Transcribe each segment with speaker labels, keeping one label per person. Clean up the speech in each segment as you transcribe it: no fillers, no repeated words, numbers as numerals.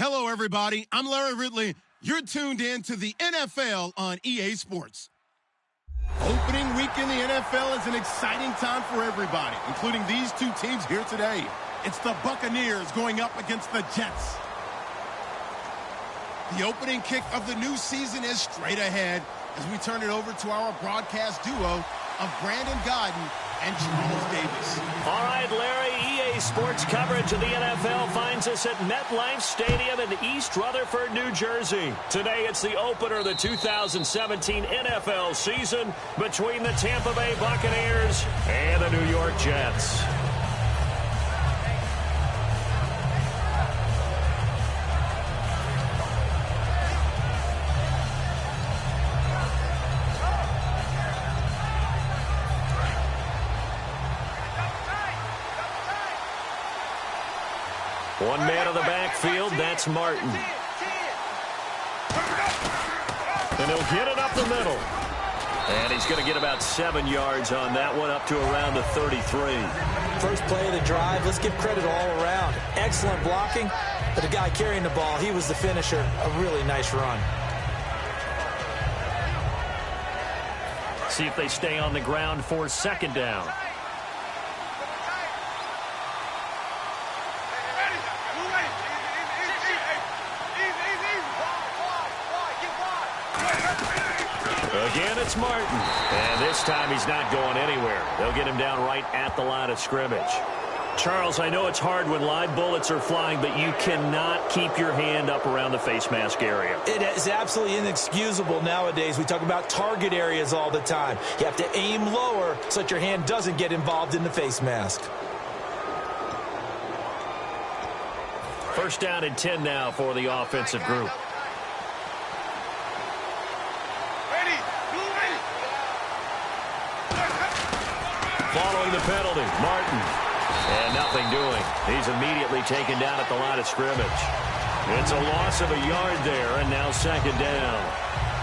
Speaker 1: Hello, everybody. I'm Larry Ridley. You're tuned in to the NFL on EA Sports. Opening week in the NFL is an exciting time for everybody, including these two teams here today. It's the Buccaneers going up against the Jets. The opening kick of the new season is straight ahead as we turn it over to our broadcast duo of Brandon Godden and Charles Davis.
Speaker 2: All right, Larry, EA Sports coverage of the NFL finds us at MetLife Stadium in East Rutherford, New Jersey. Today, it's the opener of the 2017 NFL season between the Tampa Bay Buccaneers and the New York Jets. One man of the backfield, that's Martin. And he'll get it up the middle. And he's going to get about 7 yards on that one, up to around the 33.
Speaker 3: First play of the drive, let's give credit all around. Excellent blocking, but the guy carrying the ball, he was the finisher. A really nice run.
Speaker 2: See if they stay on the ground for second down. Again, it's Martin. And this time he's not going anywhere. They'll get him down right at the line of scrimmage. Charles, I know it's hard when live bullets are flying, but you cannot keep your hand up around the face mask area.
Speaker 3: It is absolutely inexcusable nowadays. We talk about target areas all the time. You have to aim lower so that your hand doesn't get involved in the face mask.
Speaker 2: First down and 10 now for the offensive group. Following the penalty, Martin. And nothing doing. He's immediately taken down at the line of scrimmage. It's a loss of a yard there, and now second down.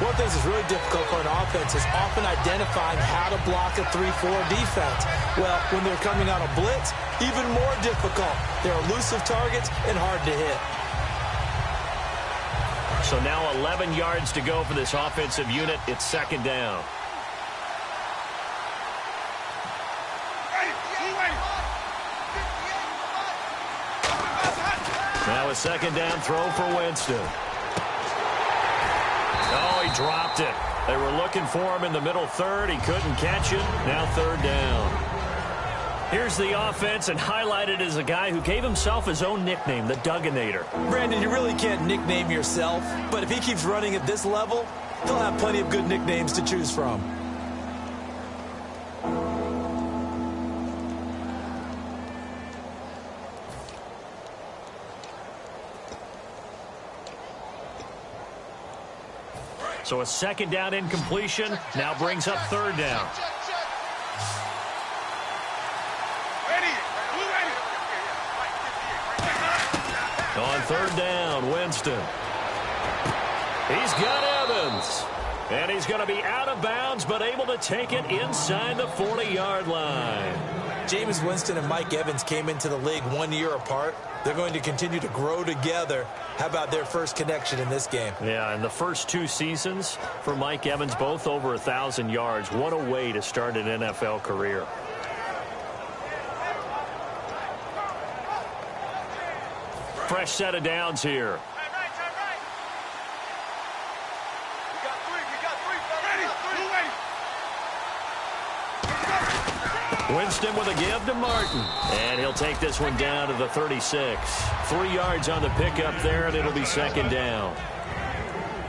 Speaker 3: One thing that's really difficult for an offense is often identifying how to block a 3-4 defense. Well, when they're coming on a blitz, even more difficult. They're elusive targets and hard to hit.
Speaker 2: So now 11 yards to go for this offensive unit. It's second down. Now a second down throw for Winston. Oh, he dropped it. They were looking for him in the middle third. He couldn't catch it. Now third down. Here's the offense, and highlighted as a guy who gave himself his own nickname, the Dugginator.
Speaker 3: Brandon, you really can't nickname yourself, but if he keeps running at this level, he'll have plenty of good nicknames to choose from.
Speaker 2: So a second down incompletion now brings up third down. On third down, Winston. He's got Evans. And he's going to be out of bounds, but able to take it inside the 40-yard line.
Speaker 3: Jameis Winston and Mike Evans came into the league 1 year apart. They're going to continue to grow together. How about their first connection in this game?
Speaker 2: Yeah, in the first 2 seasons for Mike Evans, both over 1,000 yards. What a way to start an NFL career. Fresh set of downs here. Winston with a give to Martin. And he'll take this one down to the 36. 3 yards on the pickup there, and it'll be second down.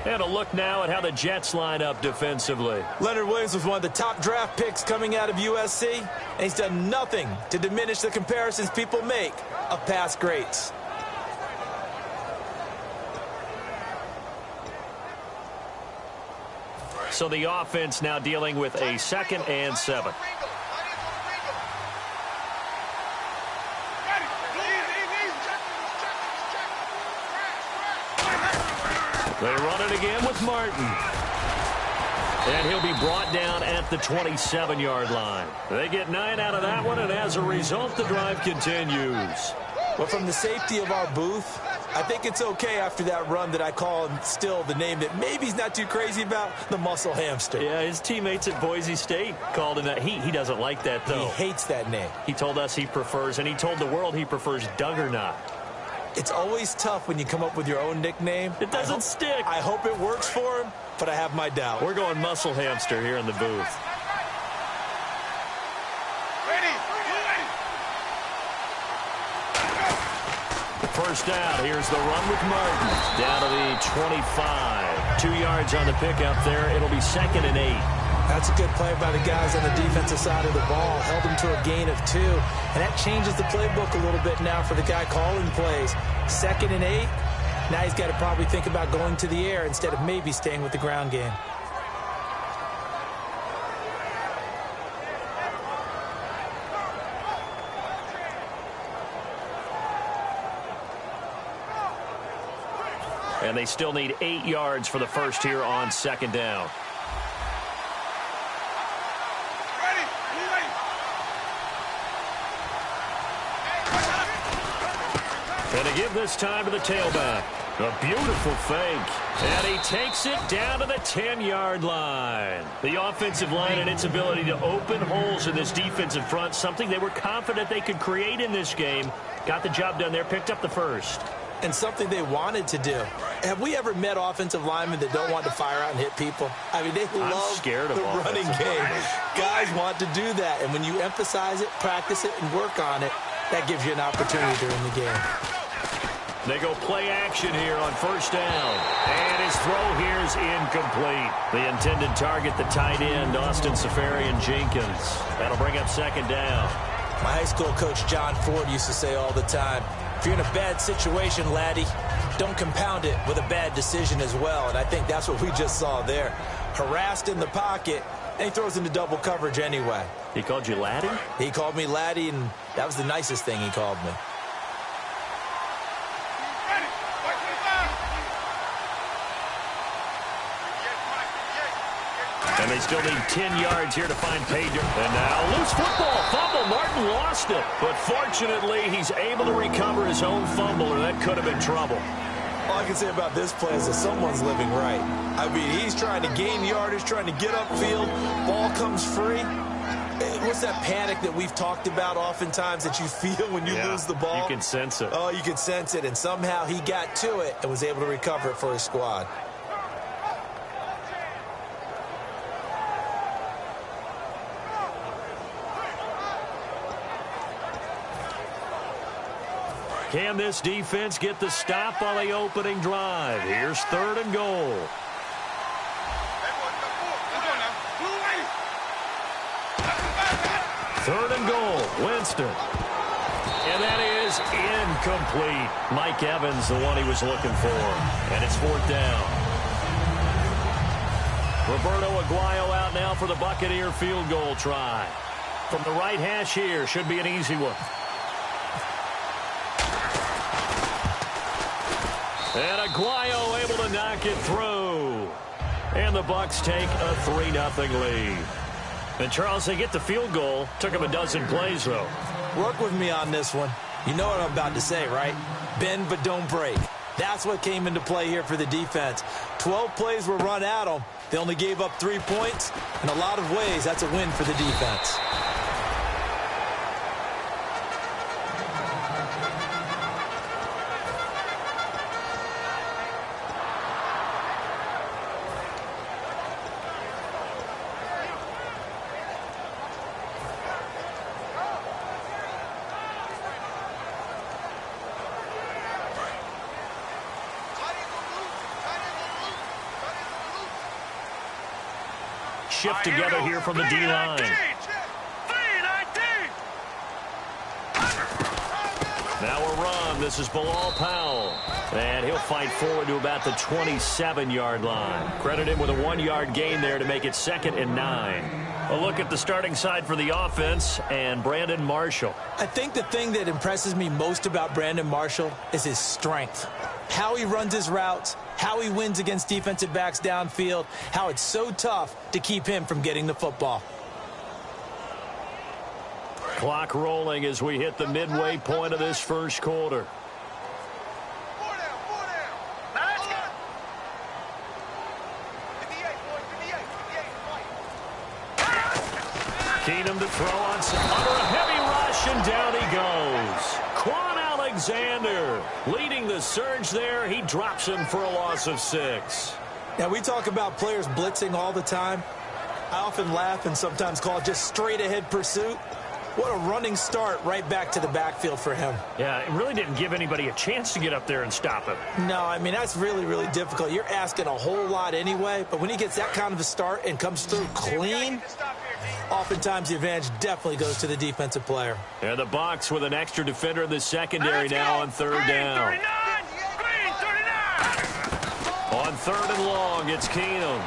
Speaker 2: And a look now at how the Jets line up defensively.
Speaker 3: Leonard Williams was one of the top draft picks coming out of USC, and he's done nothing to diminish the comparisons people make of past greats.
Speaker 2: So the offense now dealing with a 2nd and 7. They run it again with Martin. And he'll be brought down at the 27-yard line. They get 9 out of that one, and as a result, the drive continues.
Speaker 3: Well, from the safety of our booth, I think it's okay after that run that I call him still the name that maybe he's not too crazy about, the muscle hamster.
Speaker 2: Yeah, his teammates at Boise State called him that. He doesn't like that, though.
Speaker 3: He hates that name.
Speaker 2: He told us he prefers, and he told the world he prefers Duggernaut.
Speaker 3: It's always tough when you come up with your own nickname.
Speaker 2: It doesn't stick.
Speaker 3: I hope it works for him, but I have my doubt.
Speaker 2: We're going muscle hamster here in the booth. First down. Here's the run with Martin. Down to the 25. 2 yards on the pickup there. It'll be 2nd and 8.
Speaker 3: That's a good play by the guys on the defensive side of the ball. Held him to a gain of 2. And that changes the playbook a little bit now for the guy calling plays. 2nd and 8. Now he's got to probably think about going to the air instead of maybe staying with the ground game.
Speaker 2: And they still need 8 yards for the first here on 2nd down. And to give this time to the tailback. A beautiful fake. And he takes it down to the 10-yard line. The offensive line and its ability to open holes in this defensive front, something they were confident they could create in this game. Got the job done there, picked up the first.
Speaker 3: And something they wanted to do. Have we ever met offensive linemen that don't want to fire out and hit people? I mean, they love the running game. Guys want to do that. And when you emphasize it, practice it, and work on it, that gives you an opportunity during the game.
Speaker 2: They go play action here on first down. And his throw here is incomplete. The intended target, the tight end, Austin Safarian-Jenkins. That'll bring up 2nd down.
Speaker 3: My high school coach, John Ford, used to say all the time, if you're in a bad situation, laddie, don't compound it with a bad decision as well. And I think that's what we just saw there. Harassed in the pocket, and he throws into double coverage anyway.
Speaker 2: He called you laddie?
Speaker 3: He called me laddie, and that was the nicest thing he called me.
Speaker 2: And they still need 10 yards here to find pay dirt. And now loose football. Fumble. Martin lost it. But fortunately, he's able to recover his own fumble, or that could have been trouble.
Speaker 3: All I can say about this play is that someone's living right. I mean, he's trying to gain yardage, trying to get upfield. Ball comes free. What's that panic that we've talked about oftentimes that you feel when you lose the ball?
Speaker 2: You can sense it.
Speaker 3: Oh, you can sense it. And somehow he got to it and was able to recover it for his squad.
Speaker 2: Can this defense get the stop on the opening drive? Here's 3rd and goal. Third and goal, Winston. And that is incomplete. Mike Evans, the one he was looking for. And it's 4th down. Roberto Aguayo out now for the Buccaneer field goal try. From the right hash here, should be an easy one. And Aguayo able to knock it through. And the Bucs take a 3-0 lead. And, Charles, they get the field goal. Took them a dozen plays, though.
Speaker 3: Work with me on this one. You know what I'm about to say, right? Bend but don't break. That's what came into play here for the defense. 12 plays were run at them. They only gave up 3 points. In a lot of ways, that's a win for the defense.
Speaker 2: Shift together here from the D-line. Now a run. This is Bilal Powell. And he'll fight forward to about the 27-yard line. Credit him with a 1-yard gain there to make it 2nd and 9. A look at the starting side for the offense and Brandon Marshall.
Speaker 3: I think the thing that impresses me most about Brandon Marshall is his strength. How he runs his routes, how he wins against defensive backs downfield, how it's so tough to keep him from getting the football.
Speaker 2: Clock rolling as we hit the midway point of this first quarter. Keenum to throw under a heavy rush, and down he goes. Quan Alexander leading the surge there. He drops him for a loss of 6.
Speaker 3: Now, we talk about players blitzing all the time. I often laugh and sometimes call it just straight-ahead pursuit. What a running start right back to the backfield for him.
Speaker 2: Yeah, it really didn't give anybody a chance to get up there and stop him.
Speaker 3: No, I mean, that's really, really difficult. You're asking a whole lot anyway, but when he gets that kind of a start and comes through clean, oftentimes the advantage definitely goes to the defensive player.
Speaker 2: And the Bucs with an extra defender in the secondary now on third down. On third and long, it's Keenum.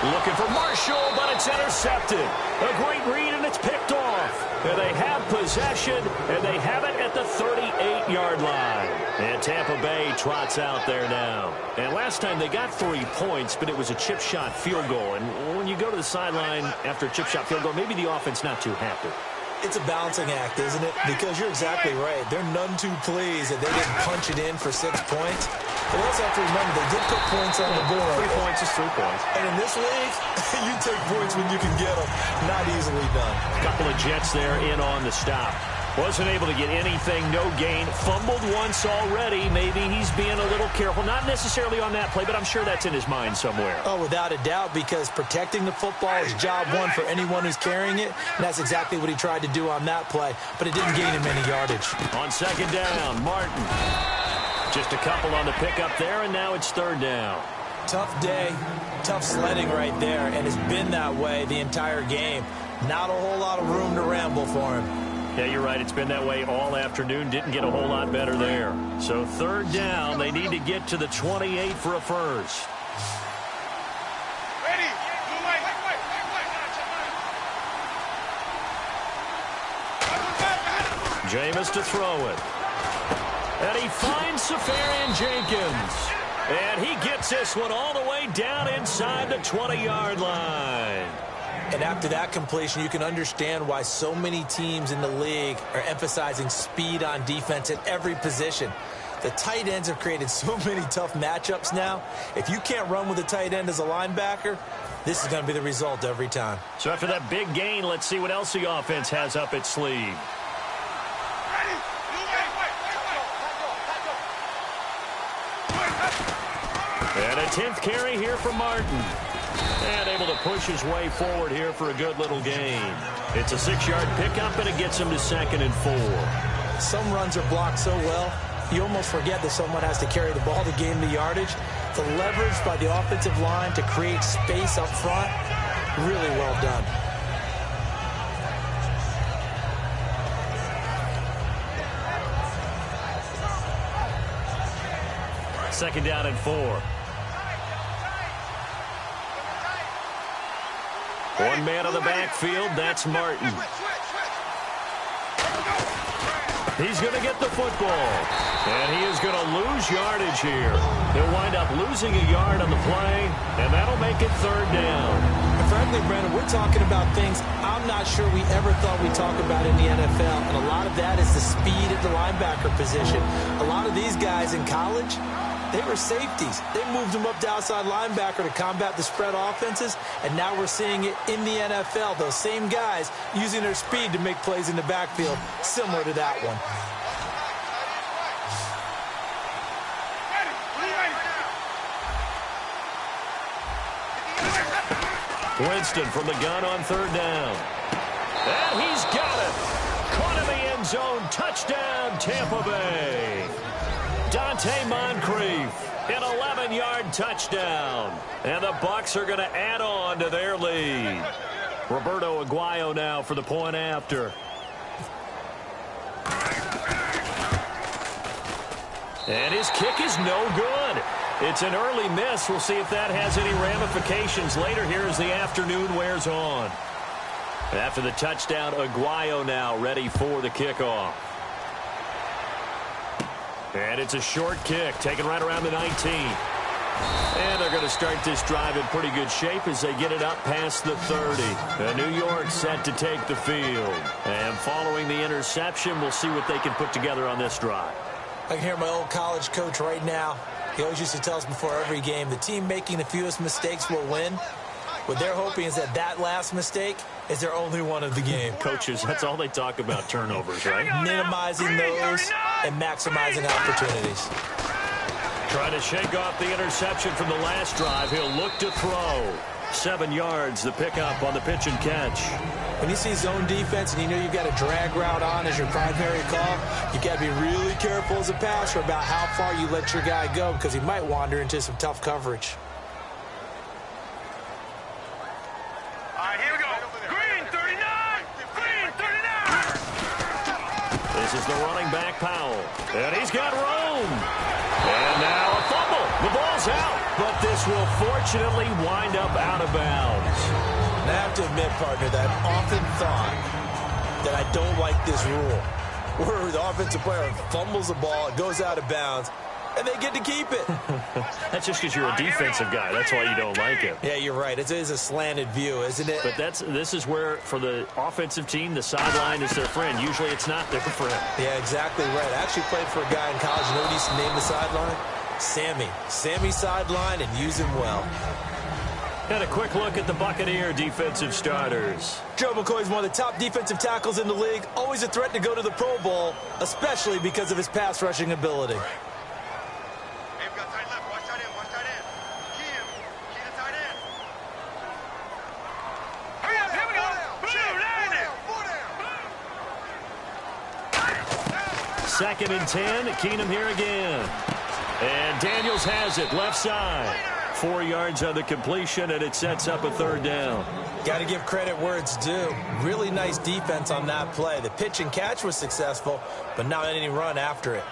Speaker 2: Looking for Marshall, but it's intercepted. A great read, and it's picked off. And they have possession, and they have it at the 38-yard line. And Tampa Bay trots out there now. And last time they got 3 points, but it was a chip shot field goal. And when you go to the sideline after a chip shot field goal, maybe the offense not too happy.
Speaker 3: It's a balancing act, isn't it? Because you're exactly right. They're none too pleased that they didn't punch it in for 6 points. But we also have to remember they did put points on the board.
Speaker 2: 3 points is 3 points.
Speaker 3: And in this league, you take points when you can get them. Not easily done.
Speaker 2: A couple of Jets there in on the stop. Wasn't able to get anything, no gain. Fumbled once already. Maybe he's being a little careful. Not necessarily on that play, but I'm sure that's in his mind somewhere.
Speaker 3: Oh, without a doubt, because protecting the football is job one for anyone who's carrying it. And that's exactly what he tried to do on that play, but it didn't gain him any yardage.
Speaker 2: On second down, Martin. Just a couple on the pickup there, and now it's third down.
Speaker 3: Tough day, tough sledding right there, and it's been that way the entire game. Not a whole lot of room to ramble for him.
Speaker 2: Yeah, you're right. It's been that way all afternoon. Didn't get a whole lot better there. So third down, they need to get to the 28 for a first.
Speaker 4: Ready.
Speaker 2: Jameis to throw it. And he finds Safarian Jenkins. And he gets this one all the way down inside the 20-yard line.
Speaker 3: And after that completion, you can understand why so many teams in the league are emphasizing speed on defense at every position. The tight ends have created so many tough matchups now. If you can't run with a tight end as a linebacker, this is going to be the result every time.
Speaker 2: So after that big gain, let's see what else the offense has up its sleeve. And a 10th carry here for Martin. And able to push his way forward here for a good little gain. It's a 6-yard pickup, and it gets him to 2nd and 4.
Speaker 3: Some runs are blocked so well, you almost forget that someone has to carry the ball to gain the yardage. The leverage by the offensive line to create space up front, really well done.
Speaker 2: Second down and 4. One man on the backfield, that's Martin. He's going to get the football. And he is going to lose yardage here. He'll wind up losing a yard on the play, and that'll make it third down.
Speaker 3: And frankly, Brandon, we're talking about things I'm not sure we ever thought we'd talk about in the NFL. And a lot of that is the speed at the linebacker position. A lot of these guys in college, they were safeties. They moved them up to outside linebacker to combat the spread offenses, and now we're seeing it in the NFL. Those same guys using their speed to make plays in the backfield, similar to that one.
Speaker 2: Winston from the gun on third down. And he's got it. Caught in the end zone. Touchdown, Tampa Bay. Dante Moncrief, an 11-yard touchdown. And the Bucs are going to add on to their lead. Roberto Aguayo now for the point after. And his kick is no good. It's an early miss. We'll see if that has any ramifications later here as the afternoon wears on. After the touchdown, Aguayo now ready for the kickoff. And it's a short kick, taken right around the 19. And they're going to start this drive in pretty good shape as they get it up past the 30. And New York set to take the field. And following the interception, we'll see what they can put together on this drive.
Speaker 3: I can hear my old college coach right now. He always used to tell us before every game, the team making the fewest mistakes will win. What they're hoping is that that last mistake is their only one of the game.
Speaker 2: Coaches, that's all they talk about, turnovers, right?
Speaker 3: Minimizing those and maximizing opportunities.
Speaker 2: Trying to shake off the interception from the last drive. He'll look to throw. 7 yards, the pickup on the pitch and catch.
Speaker 3: When you see zone defense and you know you've got a drag route on as your primary call, you've got to be really careful as a passer about how far you let your guy go because he might wander into some tough coverage.
Speaker 4: All right, here we go. Green 39! Green 39!
Speaker 2: This is the running back, Powell. And he's got room. And now a fumble. The ball's out. But this will fortunately wind up out of bounds.
Speaker 3: And I have to admit, partner, that I've often thought that I don't like this rule, where the offensive player fumbles the ball, it goes out of bounds, and they get to keep it.
Speaker 2: That's just because you're a defensive guy. That's why you don't like it.
Speaker 3: Yeah, you're right. It is a slanted view, isn't it?
Speaker 2: But this is where, for the offensive team, the sideline is their friend. Usually it's not their friend.
Speaker 3: Yeah, exactly right. I actually played for a guy in college. You know what he used to name the sideline? Sammy. Sammy sideline, and use him well.
Speaker 2: And a quick look at the Buccaneer defensive starters.
Speaker 3: Joe McCoy is one of the top defensive tackles in the league. Always a threat to go to the Pro Bowl, especially because of his pass rushing ability.
Speaker 4: Hey, we got tight left. Watch tight end. Watch tight end. Key him. Key the tight end. Hurry up. Here we go. Blue,
Speaker 2: 2nd and 10. Keenum here again. And Daniels has it, left side. 4 yards on the completion, and it sets up a 3rd down.
Speaker 3: Got to give credit where it's due. Really nice defense on that play. The pitch and catch was successful, but not any run after it.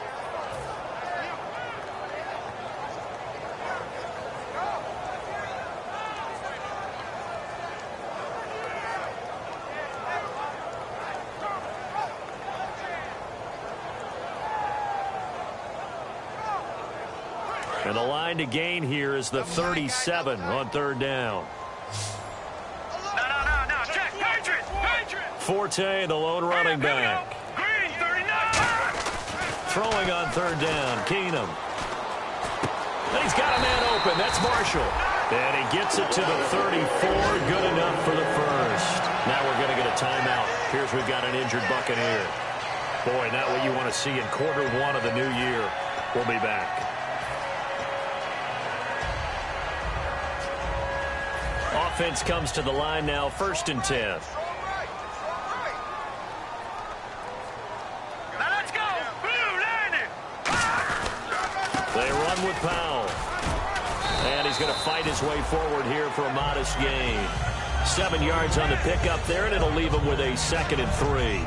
Speaker 2: And the line to gain here is the 37 on 3rd down.
Speaker 4: No. Check. Patriots.
Speaker 2: Forte, the lone running back.
Speaker 4: Green 39!
Speaker 2: Throwing on 3rd down, Keenum. And he's got a man open. That's Marshall. And he gets it to the 34. Good enough for the first. Now we're going to get a timeout. Here's we've got an injured Buccaneer. Boy, not what you want to see in Q1 of the new year. We'll be back. Offense comes to the line now, 1st and 10.
Speaker 4: Now let's go! Blue, landing!
Speaker 2: They run with Powell. And he's going to fight his way forward here for a modest gain. 7 yards on the pickup there, and it'll leave him with a 2nd and 3.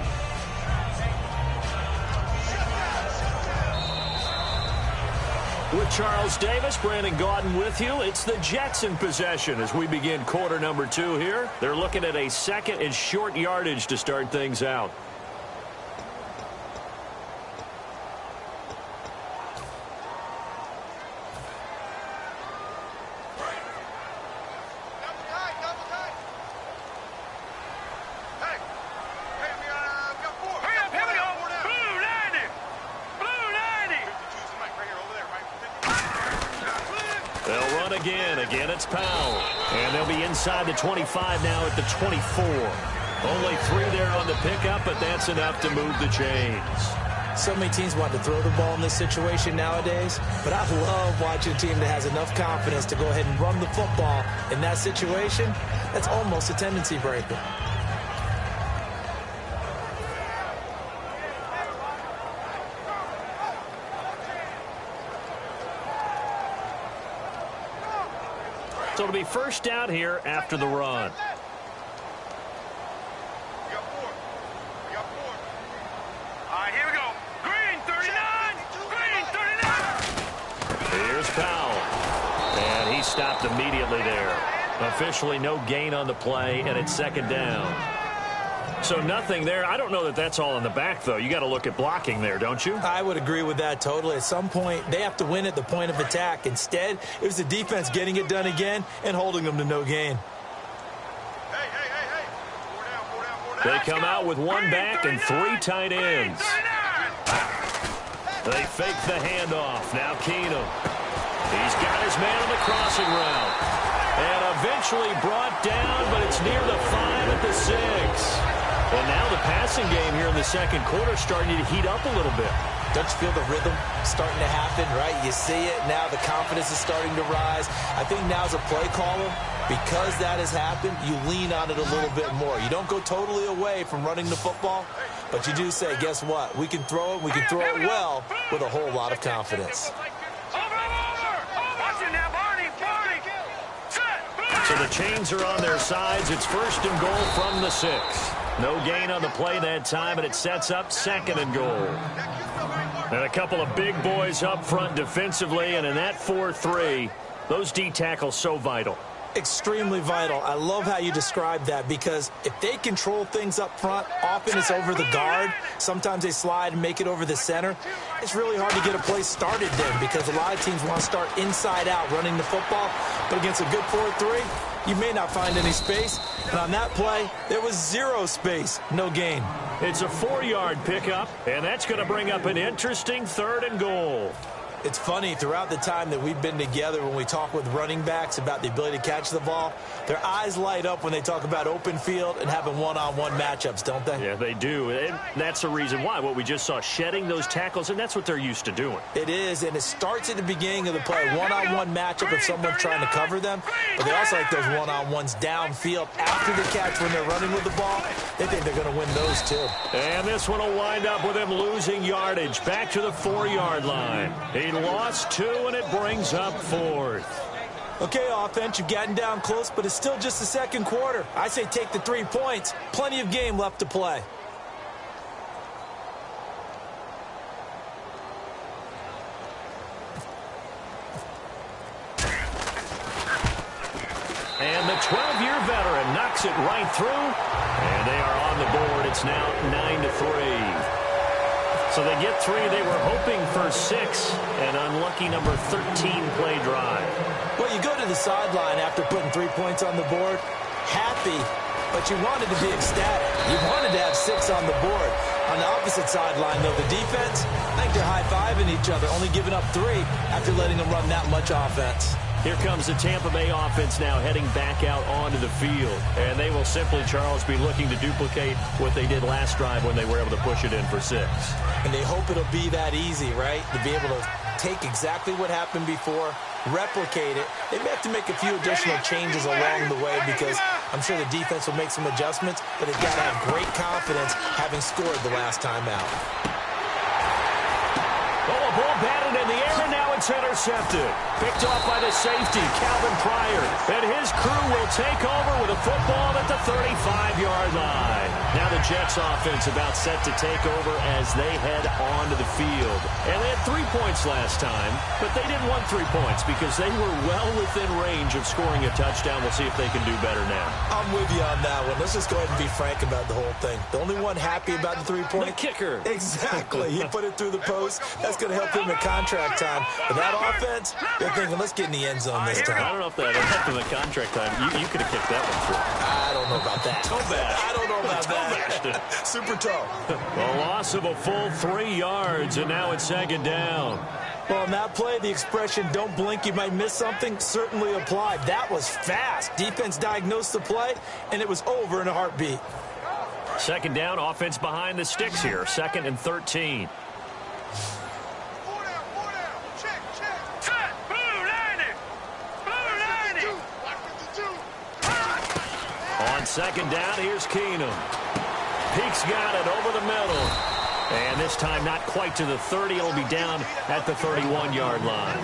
Speaker 2: With Charles Davis, Brandon Gaudin with you. It's the Jets in possession as we begin quarter number 2 here. They're looking at a 2nd and short yardage to start things out.
Speaker 4: Double tight. Hey, we got 4. Hurry up, here we go. Blue, landing! Blue, landing! 52's right here, over there, right?
Speaker 2: They'll run again. Again, it's Powell. And they'll be inside the 25 now at the 24. Only 3 there on the pickup, but that's enough to move the chains.
Speaker 3: So many teams want to throw the ball in this situation nowadays, but I love watching a team that has enough confidence to go ahead and run the football in that situation. That's almost a tendency breaker.
Speaker 2: So it'll be 1st down here after the run.
Speaker 4: We got 4. All right, here we go. Green 39! Green 39!
Speaker 2: Here's Powell. And he stopped immediately there. Officially no gain on the play, and it's 2nd down. So nothing there. I don't know that that's all in the back, though. You got to look at blocking there, don't you?
Speaker 3: I would agree with that totally. At some point, they have to win at the point of attack. Instead, it was the defense getting it done again and holding them to no gain.
Speaker 4: Hey. 4 down.
Speaker 2: They come out with 1 back and 3 tight ends. They fake the handoff. Now Keenum. He's got his man on the crossing route. And eventually brought down, but it's near the 5 at the 6. And now the passing game here in the second quarter starting to heat up a little bit.
Speaker 3: Don't you feel the rhythm starting to happen, right? You see it now. The confidence is starting to rise. I think now as a play caller, because that has happened, you lean on it a little bit more. You don't go totally away from running the football, but you do say, guess what? We can throw it. We can throw it well with a whole lot of confidence.
Speaker 2: So the chains are on their sides. It's 1st and goal from the 6. No gain on the play that time, and it sets up 2nd and goal. And a couple of big boys up front defensively, and in that 4-3, those D tackles so vital.
Speaker 3: Extremely vital. I love how you describe that, because if they control things up front, often it's over the guard. Sometimes they slide and make it over the center. It's really hard to get a play started then, because a lot of teams want to start inside out running the football. But against a good 4-3, you may not find any space. And on that play, there was 0 space, no gain.
Speaker 2: It's a 4-yard pickup, and that's going to bring up an interesting 3rd and goal.
Speaker 3: It's funny, throughout the time that we've been together, when we talk with running backs about the ability to catch the ball, their eyes light up when they talk about open field and having one-on-one matchups, don't they?
Speaker 2: Yeah, they do. And that's the reason why. What we just saw, shedding those tackles, and that's what they're used to doing.
Speaker 3: It is, and it starts at the beginning of the play. One-on-one matchup if someone's trying to cover them, but they also like those one-on-ones downfield after the catch when they're running with the ball. They think they're going to win those, too.
Speaker 2: And this one will wind up with him losing yardage back to the 4-yard line. He lost 2, and it brings up 4th.
Speaker 3: Okay, offense, you've gotten down close, but it's still just the second quarter. I say take the 3 points. Plenty of game left to play.
Speaker 2: And the 12-year veteran knocks it right through, and they are on the board. It's now 9-3. So they get 3. They were hoping for 6. An unlucky number 13 play drive.
Speaker 3: Well, you go to the sideline after putting 3 points on the board, happy, but you wanted to be ecstatic. You wanted to have 6 on the board. On the opposite sideline, though, the defense, I think they're high-fiving each other, only giving up 3 after letting them run that much offense.
Speaker 2: Here comes the Tampa Bay offense now heading back out onto the field. And they will simply, Charles, be looking to duplicate what they did last drive when they were able to push it in for 6.
Speaker 3: And they hope it'll be that easy, right? To be able to take exactly what happened before, replicate it. They may have to make a few additional changes along the way, because I'm sure the defense will make some adjustments, but they've got to have great confidence having scored the last time out.
Speaker 2: Oh, a ball batted in the air, and now it's intercepted. Picked off by the safety, Calvin Pryor. And his crew will take over with a football at the 35-yard line. Now the Jets offense about set to take over as they head onto the field. And they had 3 points last time, but they didn't want 3 points because they were well within range of scoring a touchdown. We'll see if they can do better now.
Speaker 3: I'm with you on that one. Let's just go ahead and be frank about the whole thing. The only one happy about the 3-point?
Speaker 2: The kicker.
Speaker 3: Exactly. He put it through the post. That's going to help him in contract time. But that offense, they're thinking, let's get in the end zone this time.
Speaker 2: I don't know if that helped him in contract time. You could have kicked that one through.
Speaker 3: I don't know about that. I don't know about that. Super toe.
Speaker 2: A loss of a full 3 yards, and now it's 2nd down.
Speaker 3: Well, on that play, the expression, don't blink, you might miss something, certainly applied. That was fast. Defense diagnosed the play, and it was over in a heartbeat.
Speaker 2: 2nd down, offense behind the sticks here. 2nd and 13. On 2nd down, here's Keenum. Peaks got it over the middle. And this time not quite to the 30. It'll be down at the 31-yard line.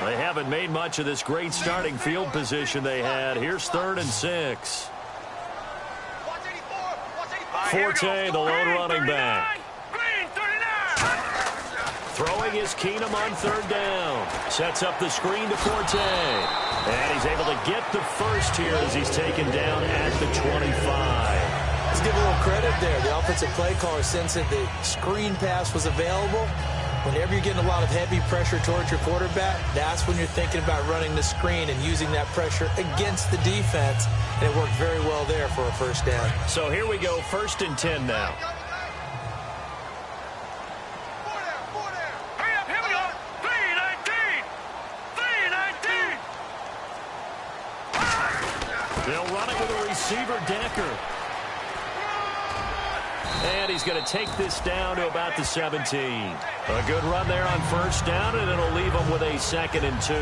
Speaker 2: They haven't made much of this great starting field position they had. Here's 3rd and 6. Forte, the lone running back. Throwing is Keenum on 3rd down. Sets up the screen to Forte. And he's able to get the first here as he's taken down at the 25.
Speaker 3: Let's give a little credit there. The offensive play caller sensed that the screen pass was available. Whenever you're getting a lot of heavy pressure towards your quarterback, that's when you're thinking about running the screen and using that pressure against the defense. And it worked very well there for a first down.
Speaker 2: So here we go, 1st and 10 now. They'll run it with a receiver, Decker. And he's going to take this down to about the 17. A good run there on 1st down, and it'll leave him with a 2nd and 2.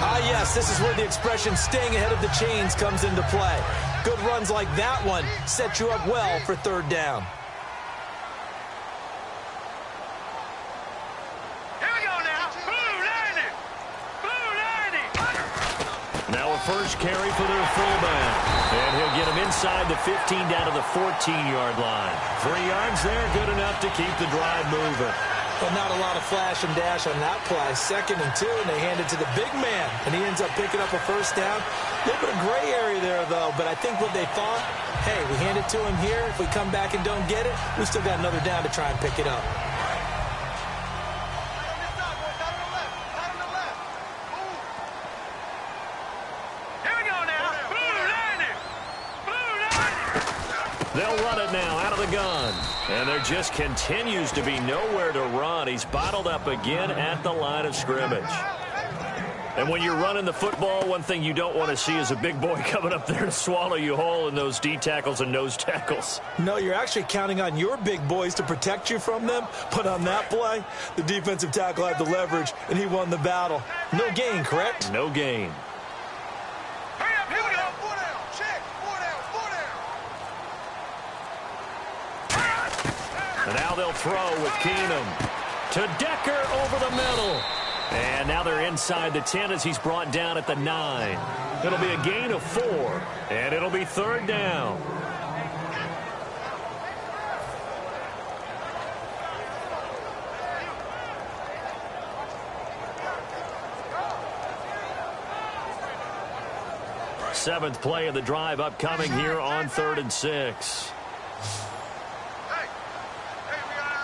Speaker 3: Ah, yes, this is where the expression staying ahead of the chains comes into play. Good runs like that one set you up well for 3rd down.
Speaker 4: Here we go now. Blue 90. Blue 90.
Speaker 2: Now a first carry for their fullback. And he'll get him inside the 15 down to the 14-yard line. 3 yards there, good enough to keep the drive moving.
Speaker 3: Well, not a lot of flash and dash on that play. 2nd and 2, and they hand it to the big man. And he ends up picking up a first down. A little bit of gray area there, though. But I think what they thought, hey, we hand it to him here. If we come back and don't get it, we still got another down to try and pick it up.
Speaker 2: They'll run it now out of the gun. And there just continues to be nowhere to run. He's bottled up again at the line of scrimmage. And when you're running the football, one thing you don't want to see is a big boy coming up there to swallow you whole in those D tackles and nose tackles.
Speaker 3: No, you're actually counting on your big boys to protect you from them. But on that play, the defensive tackle had the leverage, and he won the battle. No gain, correct?
Speaker 2: No gain. And now they'll throw with Keenum to Decker over the middle. And now they're inside the 10 as he's brought down at the 9. It'll be a gain of 4, and it'll be 3rd down. Seventh play of the drive upcoming here on 3rd and 6.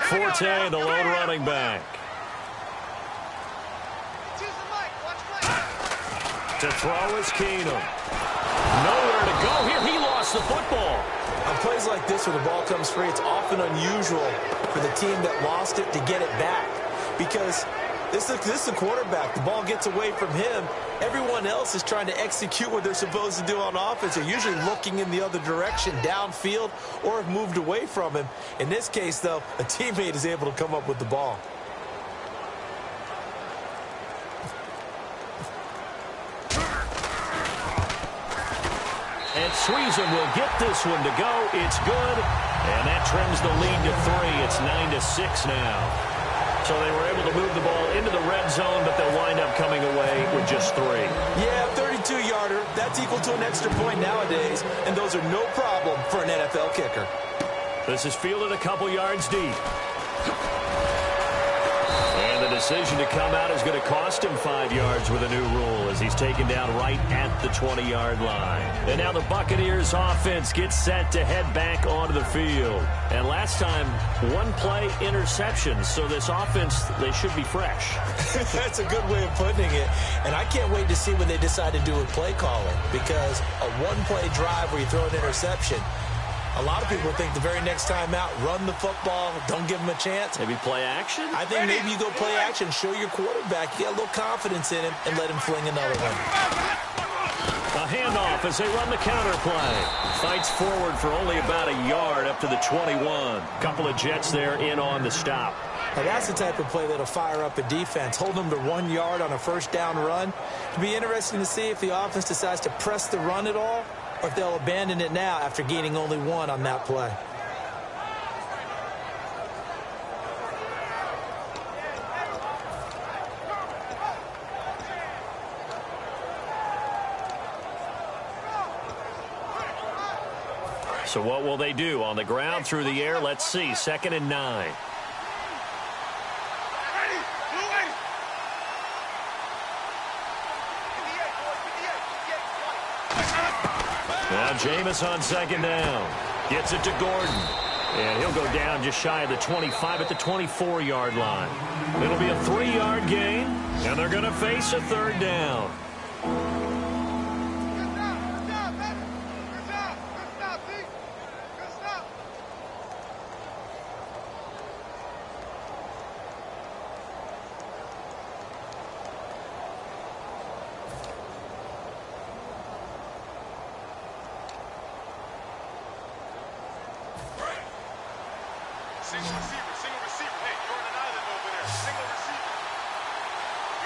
Speaker 2: Forte, the lone running back. To throw is Keenum. Nowhere to go here. He lost the football.
Speaker 3: On plays like this where the ball comes free, it's often unusual for the team that lost it to get it back. Because this is the quarterback. The ball gets away from him. Everyone else is trying to execute what they're supposed to do on offense. They're usually looking in the other direction, downfield, or have moved away from him. In this case, though, a teammate is able to come up with the ball.
Speaker 2: And Sweezum will get this one to go. It's good. And that trims the lead to 3. It's 9-6 now. So they were able to move the ball into the red zone, but they'll wind up coming away with just 3.
Speaker 3: Yeah, 32-yarder. That's equal to an extra point nowadays, and those are no problem for an NFL kicker.
Speaker 2: This is fielded a couple yards deep. And the decision to come out is going to cost him 5 yards with a new rule as he's taken down right at the 20-yard line. And now the Buccaneers offense gets set to head back onto the field. And last time, 1 play interception. So this offense, they should be fresh.
Speaker 3: That's a good way of putting it. And I can't wait to see what they decide to do with play calling, because a 1-play drive where you throw an interception, a lot of people think the very next time out, run the football, don't give them a chance.
Speaker 2: Maybe play action?
Speaker 3: I think maybe you go play action, show your quarterback, you get a little confidence in him, and let him fling another one.
Speaker 2: A handoff as they run the counter play. Fights forward for only about a yard up to the 21. Couple of Jets there in on the stop.
Speaker 3: Now that's the type of play that'll fire up a defense. Hold them to 1 yard on a first down run. It'll be interesting to see if the offense decides to press the run at all, or if they'll abandon it now after gaining only 1 on that play.
Speaker 2: So what will they do? On the ground, through the air, let's see. 2nd and 9. Now Jameis on 2nd down. Gets it to Gordon. And he'll go down just shy of the 25 at the 24-yard line. It'll be a 3-yard gain, and they're going to face a third down.
Speaker 4: Single receiver. Hey, you're on an island over there. Single receiver.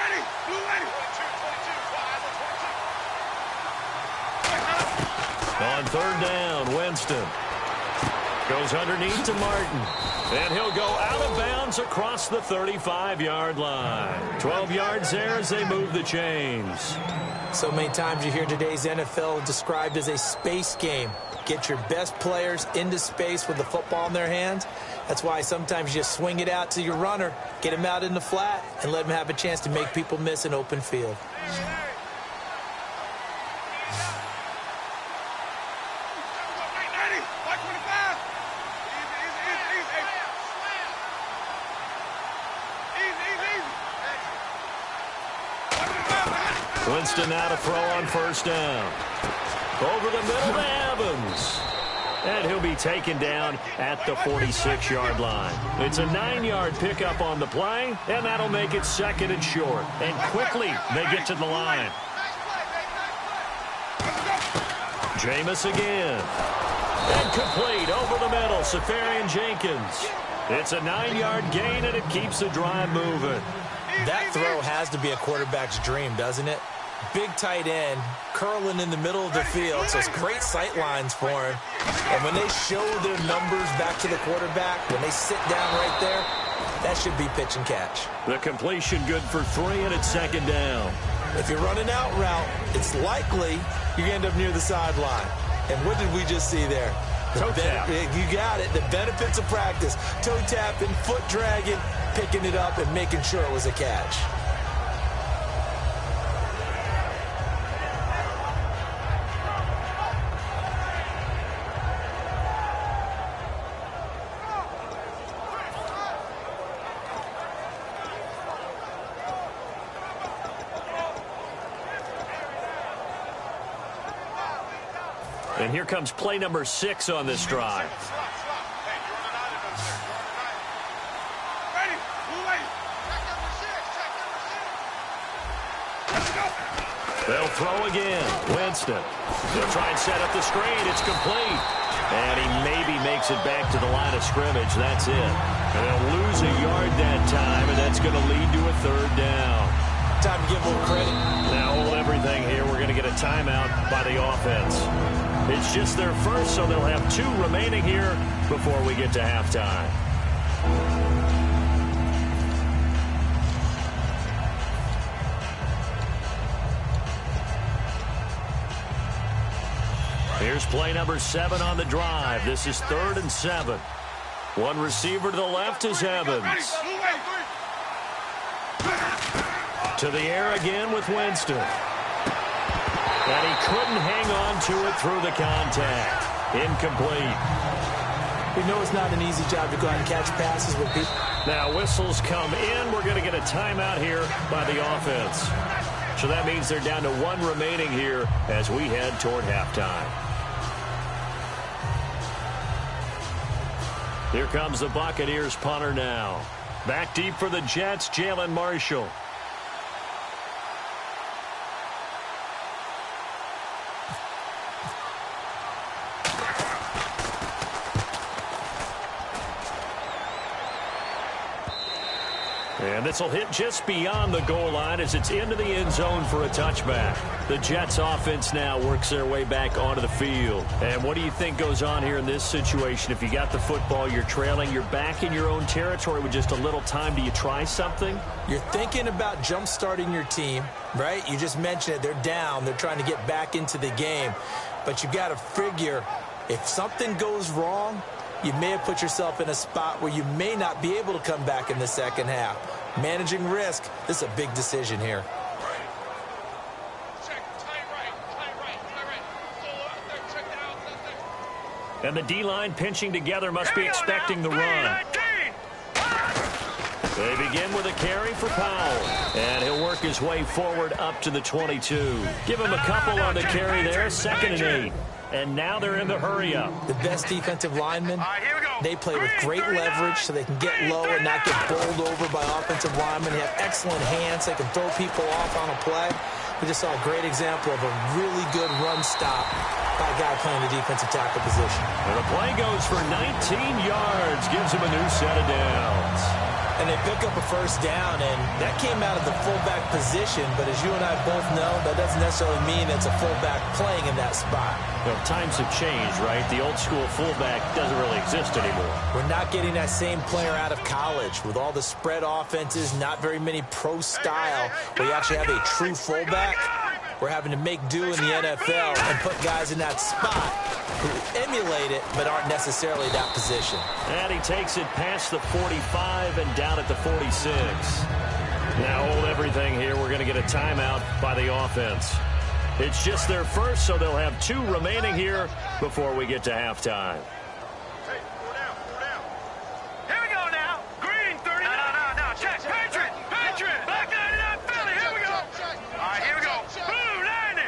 Speaker 4: Ready, blue ready. 22,
Speaker 2: On third down, Winston goes underneath to Martin. And he'll go out of bounds across the 35-yard line. 12 yards there as they move the chains.
Speaker 3: So many times you hear today's NFL described as a space game. Get your best players into space with the football in their hands. That's why sometimes you just swing it out to your runner, get him out in the flat, and let him have a chance to make people miss an open field.
Speaker 2: Winston now to throw on first down. Over the middle to Evans. And he'll be taken down at the 46-yard line. It's a 9-yard pickup on the play, and that'll make it second and short. And quickly, they get to the line. Jameis again. And complete over the middle, Safarian Jenkins. It's a 9-yard gain, and it keeps the drive moving.
Speaker 3: That throw has to be a quarterback's dream, doesn't it? Big tight end, curling in the middle of the field, so it's great sight lines for him. And when they show their numbers back to the quarterback, when they sit down right there, that should be pitch and catch.
Speaker 2: The completion good for 3, and it's second down.
Speaker 3: If you're running out route, it's likely you're going to end up near the sideline. And what did we just see there?
Speaker 2: Toe tap.
Speaker 3: You got it. The benefits of practice. Toe tapping, foot dragging, picking it up, and making sure it was a catch.
Speaker 2: And here comes play number 6 on this drive. They'll throw again. Winston. They'll try and set up the screen. It's complete. And he maybe makes it back to the line of scrimmage. That's it. And they'll lose a yard that time, and that's going to lead to a third down.
Speaker 3: Time to give a little credit.
Speaker 2: Now hold everything here. We're going to get a timeout by the offense. It's just their first, so they'll have 2 remaining here before we get to halftime. Here's play number 7 on the drive. This is 3rd and 7. One receiver to the left is Evans. To the air again with Winston. And he couldn't hang on to it through the contact. Incomplete.
Speaker 3: You know it's not an easy job to go out and catch passes with people.
Speaker 2: Now whistles come in. We're going to get a timeout here by the offense. So that means they're down to 1 remaining here as we head toward halftime. Here comes the Buccaneers punter now. Back deep for the Jets, Jalen Marshall. And this will hit just beyond the goal line as it's into the end zone for a touchback. The Jets offense now works their way back onto the field. And what do you think goes on here in this situation? If you got the football, you're trailing, you're back in your own territory with just a little time. Do you try something?
Speaker 3: You're thinking about jump-starting your team, right? You just mentioned it. They're down. They're trying to get back into the game. But you got to figure if something goes wrong, you may have put yourself in a spot where you may not be able to come back in the second half. Managing risk, this is a big decision here.
Speaker 2: And the D-line pinching together must be expecting the run. They begin with a carry for Powell. And he'll work his way forward up to the 22. Give him a couple on the carry there, 2nd and 8. And now they're in the hurry-up.
Speaker 3: The best defensive linemen, they play with great leverage so they can get low and not get bowled over by offensive linemen. They have excellent hands. They can throw people off on a play. We just saw a great example of a really good run stop by a guy playing the defensive tackle position.
Speaker 2: And the play goes for 19 yards, gives him a new set of downs.
Speaker 3: And they pick up a first down, and that came out of the fullback position. But as you and I both know, that doesn't necessarily mean it's a fullback playing in that spot.
Speaker 2: Well, times have changed, right? The old school fullback doesn't really exist anymore.
Speaker 3: We're not getting that same player out of college. With all the spread offenses, not very many pro style, where you actually have a true fullback. We're having to make do in the NFL and put guys in that spot who emulate it but aren't necessarily that position.
Speaker 2: And he takes it past the 45 and down at the 46. Now hold everything here. We're going to get a timeout by the offense. It's just their first, so they'll have 2 remaining here before we get to halftime.
Speaker 4: Hey, 4 down, 4 down. Here we go now. Green, 30. No. Check. Patriot. Black 99, Philly. Here we go. All right, here we go. Blue 90.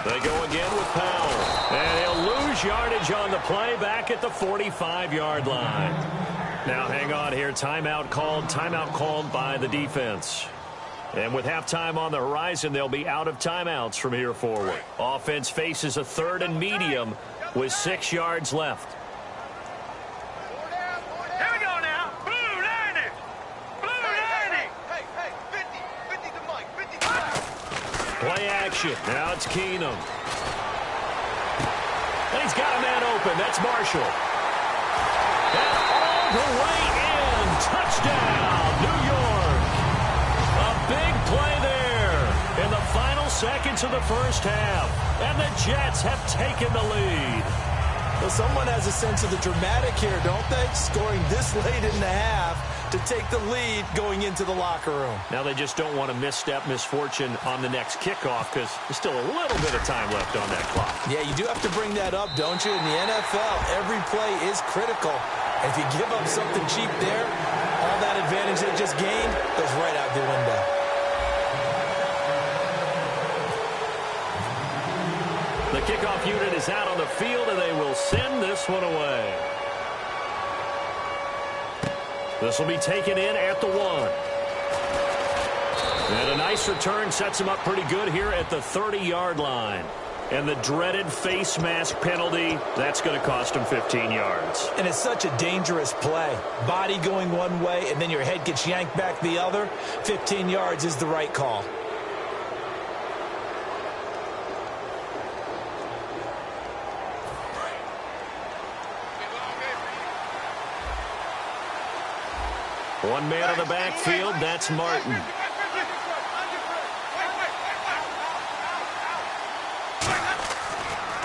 Speaker 2: They go again with Powell. And he'll lose yardage on the play back at the 45-yard line. Now hang on here. Timeout called by the defense. And with halftime on the horizon, they'll be out of timeouts from here forward. Offense faces a 3rd and medium with 6 yards left.
Speaker 4: Here we go now. Blue 90. Hey, 50 to Mike. 50 to Mike.
Speaker 2: Play action. Now it's Keenum. And he's got a man open. That's Marshall. And all the way in. Touchdown, New York. A big play there in the final seconds of the first half. And the Jets have taken the lead.
Speaker 3: Well, someone has a sense of the dramatic here, don't they? Scoring this late in the half to take the lead going into the locker room.
Speaker 2: Now they just don't want to misfortune on the next kickoff because there's still a little bit of time left on that clock.
Speaker 3: Yeah, you do have to bring that up, don't you? In the NFL, every play is critical. If you give up something cheap there, all that advantage they just gained goes right out the window.
Speaker 2: The kickoff unit is out on the field, and they will send this one away. This will be taken in at the 1. And a nice return sets him up pretty good here at the 30-yard line. And the dreaded face mask penalty, that's going to cost him 15 yards.
Speaker 3: And it's such a dangerous play. Body going one way, and then your head gets yanked back the other. 15 yards is the right call.
Speaker 2: One man on the backfield, that's Martin.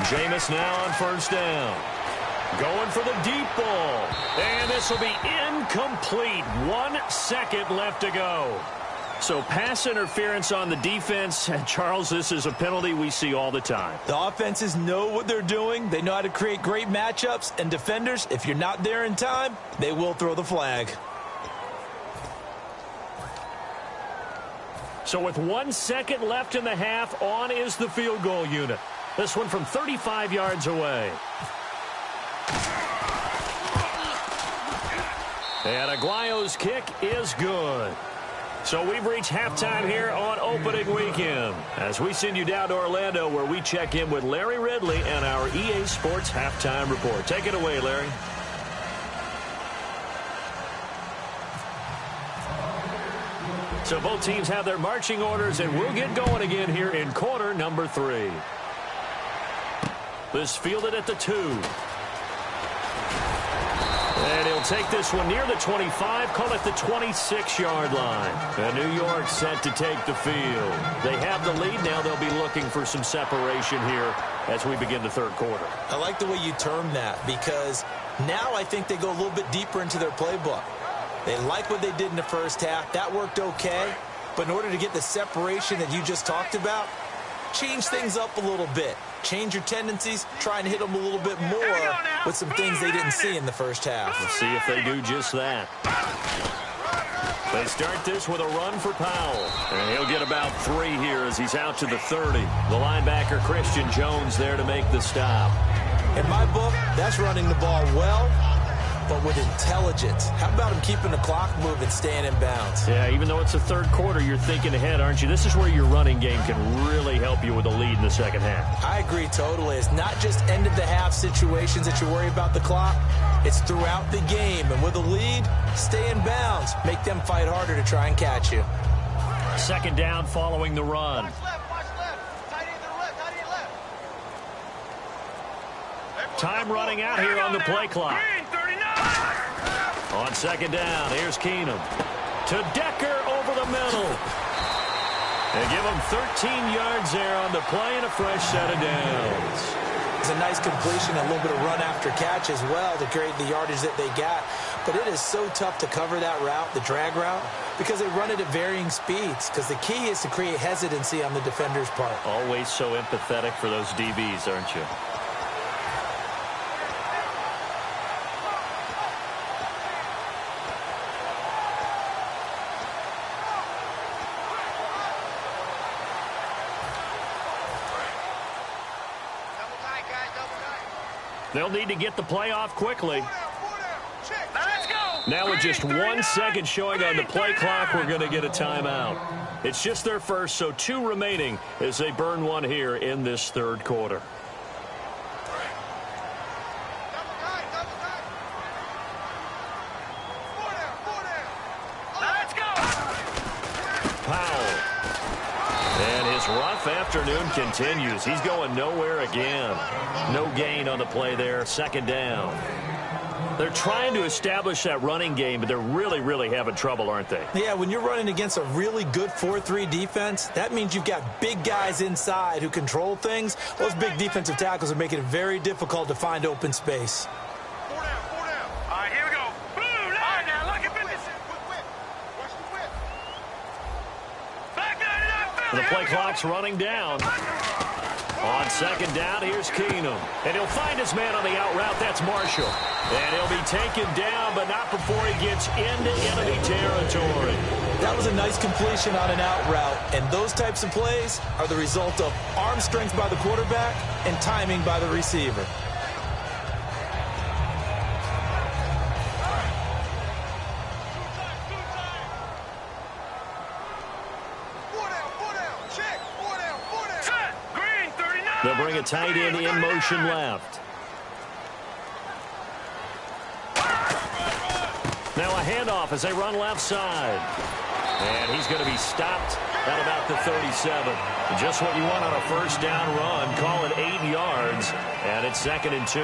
Speaker 2: Jameis now on first down. Going for the deep ball. And this will be incomplete. 1 second left to go. So pass interference on the defense. And Charles, this is a penalty we see all the time.
Speaker 3: The offenses know what they're doing. They know how to create great matchups. And defenders, if you're not there in time, they will throw the flag.
Speaker 2: So with 1 second left in the half, on is the field goal unit. This one from 35 yards away. And Aguayo's kick is good. So we've reached halftime here on opening weekend as we send you down to Orlando where we check in with Larry Ridley and our EA Sports Halftime Report. Take it away, Larry. So both teams have their marching orders, and we'll get going again here in quarter number 3. This fielded at the 2. And he'll take this one near the 25, call it the 26-yard line. And New York set to take the field. They have the lead. Now they'll be looking for some separation here as we begin the third quarter.
Speaker 3: I like the way you term that because now I think they go a little bit deeper into their playbook. They like what they did in the first half. That worked okay. But in order to get the separation that you just talked about, change things up a little bit. change your tendencies, try and hit them a little bit more with some things they didn't see in the first half.
Speaker 2: Let's see if they do just that. They start this with a run for Powell. And he'll get about 3 here as he's out to the 30. The linebacker, Christian Jones, there to make the stop.
Speaker 3: In my book, that's running the ball well, but with intelligence. How about him keeping the clock moving, staying in bounds?
Speaker 2: Yeah, even though it's the third quarter, you're thinking ahead, aren't you? This is where your running game can really help you with a lead in the second half.
Speaker 3: I agree totally. It's not just end-of-the-half situations that you worry about the clock. It's throughout the game. And with a lead, stay in bounds. Make them fight harder to try and catch you.
Speaker 2: Second down following the run. Time running out here on the play clock. On second down, here's Keenum. To Decker over the middle. They give him 13 yards there on the play and a fresh set of downs.
Speaker 3: It's a nice completion, a little bit of run after catch as well to create the yardage that they got. But it is so tough to cover that route, the drag route, because they run it at varying speeds. Because the key is to create hesitancy on the defender's part.
Speaker 2: Always so empathetic for those DBs, aren't you? They'll need to get the play off quickly.
Speaker 4: Let's go.
Speaker 2: Now with just 1 second showing on the play clock, we're going to get a timeout. It's just their first, so 2 remaining as they burn one here in this third quarter.
Speaker 4: Let's go.
Speaker 2: Powell. And his rough afternoon continues. He's going nowhere again. No gain on the play there. Second down. They're trying to establish that running game, but they're really having trouble, aren't they?
Speaker 3: Yeah, when you're running against a really good 4-3 defense, that means you've got big guys inside who control things. Those big defensive tackles are making it very difficult to find open space.
Speaker 4: 4 down. All right, here we go. Boom. All right, now look at this. Watch the whip. Back down to that Philly.
Speaker 2: The play clock's running down. On second down, here's Keenum. And he'll find his man on the out route. That's Marshall. And he'll be taken down, but not before he gets into enemy territory.
Speaker 3: That was a nice completion on an out route. And those types of plays are the result of arm strength by the quarterback and timing by the receiver.
Speaker 2: They'll bring a tight end in motion left. Now a handoff as they run left side. And he's going to be stopped at about the 37. Just what you want on a first down run. Call it 8 yards. And it's 2nd and 2.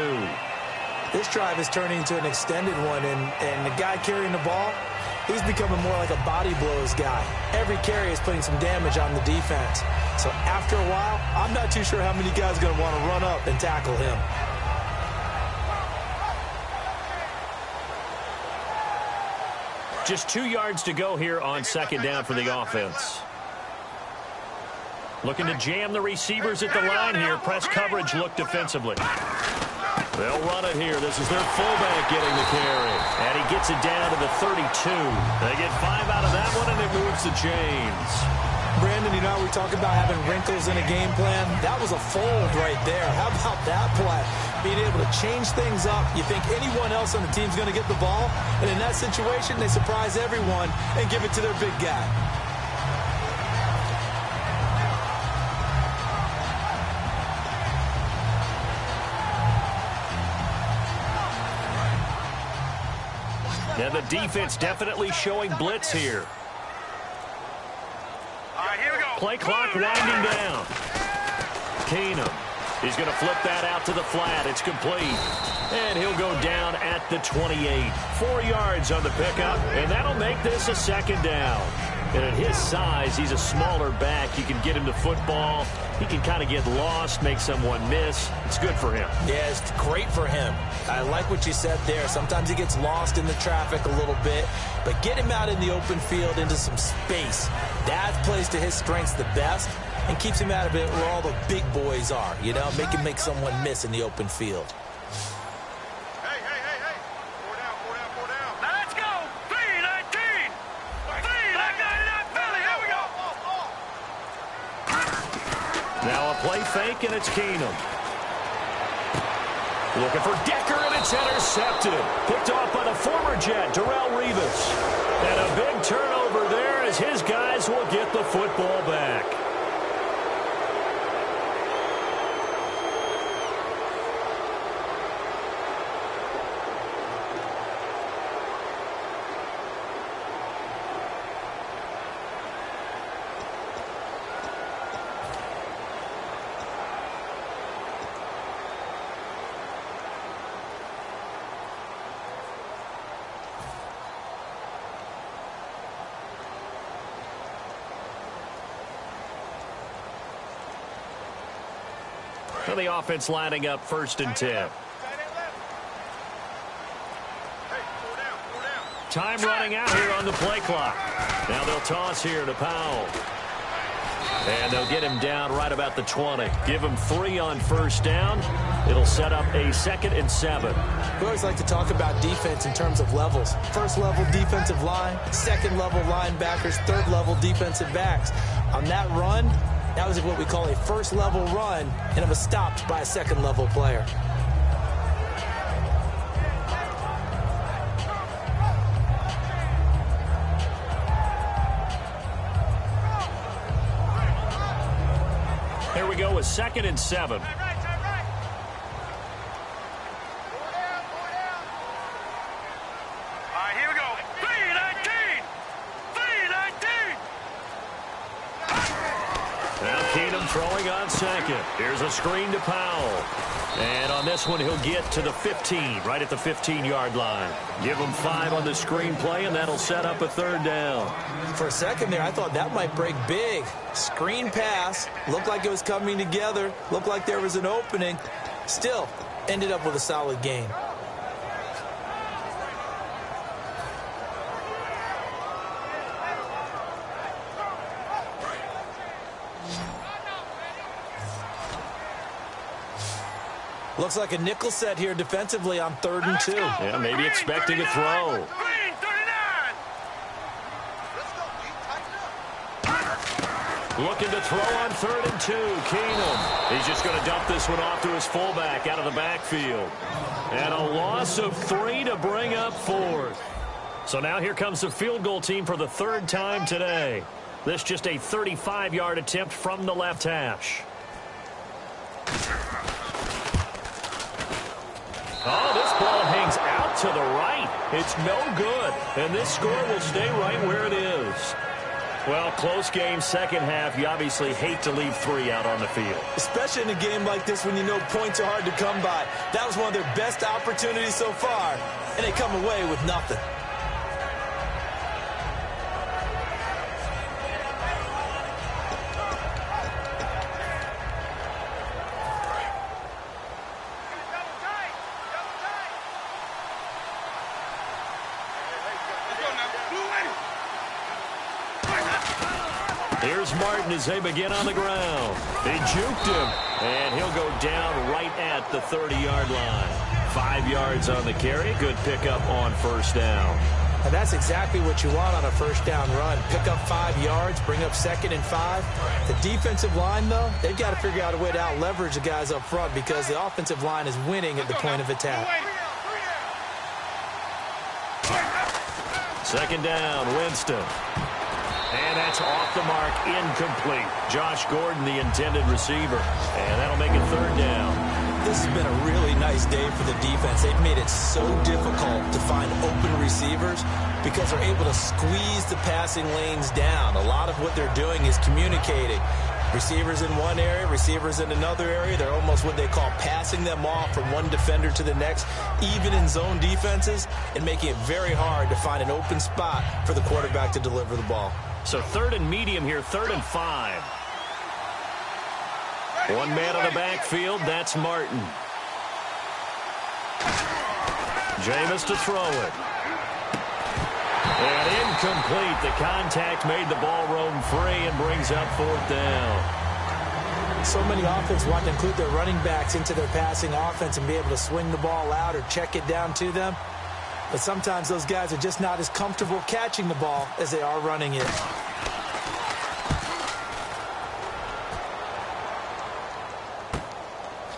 Speaker 3: This drive is turning into an extended one. And the guy carrying the ball, he's becoming more like a body blows guy. Every carry is putting some damage on the defense. So after a while, I'm not too sure how many guys are going to want to run up and tackle him.
Speaker 2: Just 2 yards to go here on second down for the offense. Looking to jam the receivers at the line here. Press coverage look defensively. They'll run it here. This is their fullback getting the carry. And he gets it down to the 32. They get 5 out of that one, and it moves the chains.
Speaker 3: Brandon, you know how we talk about having wrinkles in a game plan? That was a fold right there. How about that play? Being able to change things up. You think anyone else on the team's going to get the ball, and in that situation, they surprise everyone and give it to their big guy.
Speaker 2: And the defense definitely showing blitz here.
Speaker 4: All right, here we go.
Speaker 2: Play clock winding down. Keenum. He's going to flip that out to the flat. It's complete. And he'll go down at the 28. 4 yards on the pickup, and that'll make this a second down. And at his size, he's a smaller back. You can get him to football. He can kind of get lost, make someone miss. It's good for him.
Speaker 3: Yeah, it's great for him. I like what you said there. Sometimes he gets lost in the traffic a little bit, but get him out in the open field into some space. That plays to his strengths the best, and keeps him out of it where all the big boys are, you know, make someone miss in the open field.
Speaker 4: Hey. Four down. Now let's go. 3-19. 3-99 Philly. Here we go.
Speaker 2: Now a play fake, and it's Keenum. Looking for Decker, and it's intercepted. Picked off by the former Jet, Darrelle Revis. And a big turnover there as his guys will get the football back. So the offense lining up 1st and 10. Time running out here on the play clock. Now they'll toss here to Powell. And they'll get him down right about the 20. Give him 3 on 1st down. It'll set up a 2nd and 7.
Speaker 3: We always like to talk about defense in terms of levels. 1st level defensive line, 2nd level linebackers, 3rd level defensive backs. On that run, that was what we call a 1st level run, and it was stopped by a 2nd level player.
Speaker 2: Here we go with 2nd and 7. Throwing on 2nd. Here's a screen to Powell. And on this one, he'll get to the 15, right at the 15-yard line. Give him 5 on the screen play, and that'll set up a 3rd down.
Speaker 3: For a second there, I thought that might break big. Screen pass. Looked like it was coming together. Looked like there was an opening. Still, ended up with a solid gain. Looks like a nickel set here defensively on 3rd and 2.
Speaker 2: Yeah, maybe expecting a throw. Looking to throw on 3rd and 2. Keenum. He's just going to dump this one off to his fullback out of the backfield. And a loss of 3 to bring up 4th. So now here comes the field goal team for the 3rd time today. This just a 35-yard attempt from the left hash. Oh, this ball hangs out to the right. It's no good. And this score will stay right where it is. Well, close game, 2nd half. You obviously hate to leave 3 out on the field.
Speaker 3: Especially in a game like this when you know points are hard to come by. That was one of their best opportunities so far, and they come away with nothing.
Speaker 2: Here's Martin as they begin on the ground. They juked him, and he'll go down right at the 30-yard line. 5 yards on the carry. Good pickup on 1st down.
Speaker 3: And that's exactly what you want on a 1st down run. Pick up 5 yards, bring up 2nd and 5. The defensive line, though, they've got to figure out a way to out-leverage the guys up front because the offensive line is winning at the point of attack.
Speaker 2: 2nd down, Winston. And that's off the mark, incomplete. Josh Gordon, the intended receiver. And that'll make it 3rd down.
Speaker 3: This has been a really nice day for the defense. They've made it so difficult to find open receivers because they're able to squeeze the passing lanes down. A lot of what they're doing is communicating. Receivers in one area, receivers in another area. They're almost what they call passing them off from one defender to the next, even in zone defenses, and making it very hard to find an open spot for the quarterback to deliver the ball.
Speaker 2: So 3rd and medium here, 3rd and 5. One man on the backfield, that's Martin. Jameis to throw it. And incomplete. The contact made the ball roam free and brings up 4th down.
Speaker 3: So many offenses want to include their running backs into their passing offense and be able to swing the ball out or check it down to them. But sometimes those guys are just not as comfortable catching the ball as they are running it.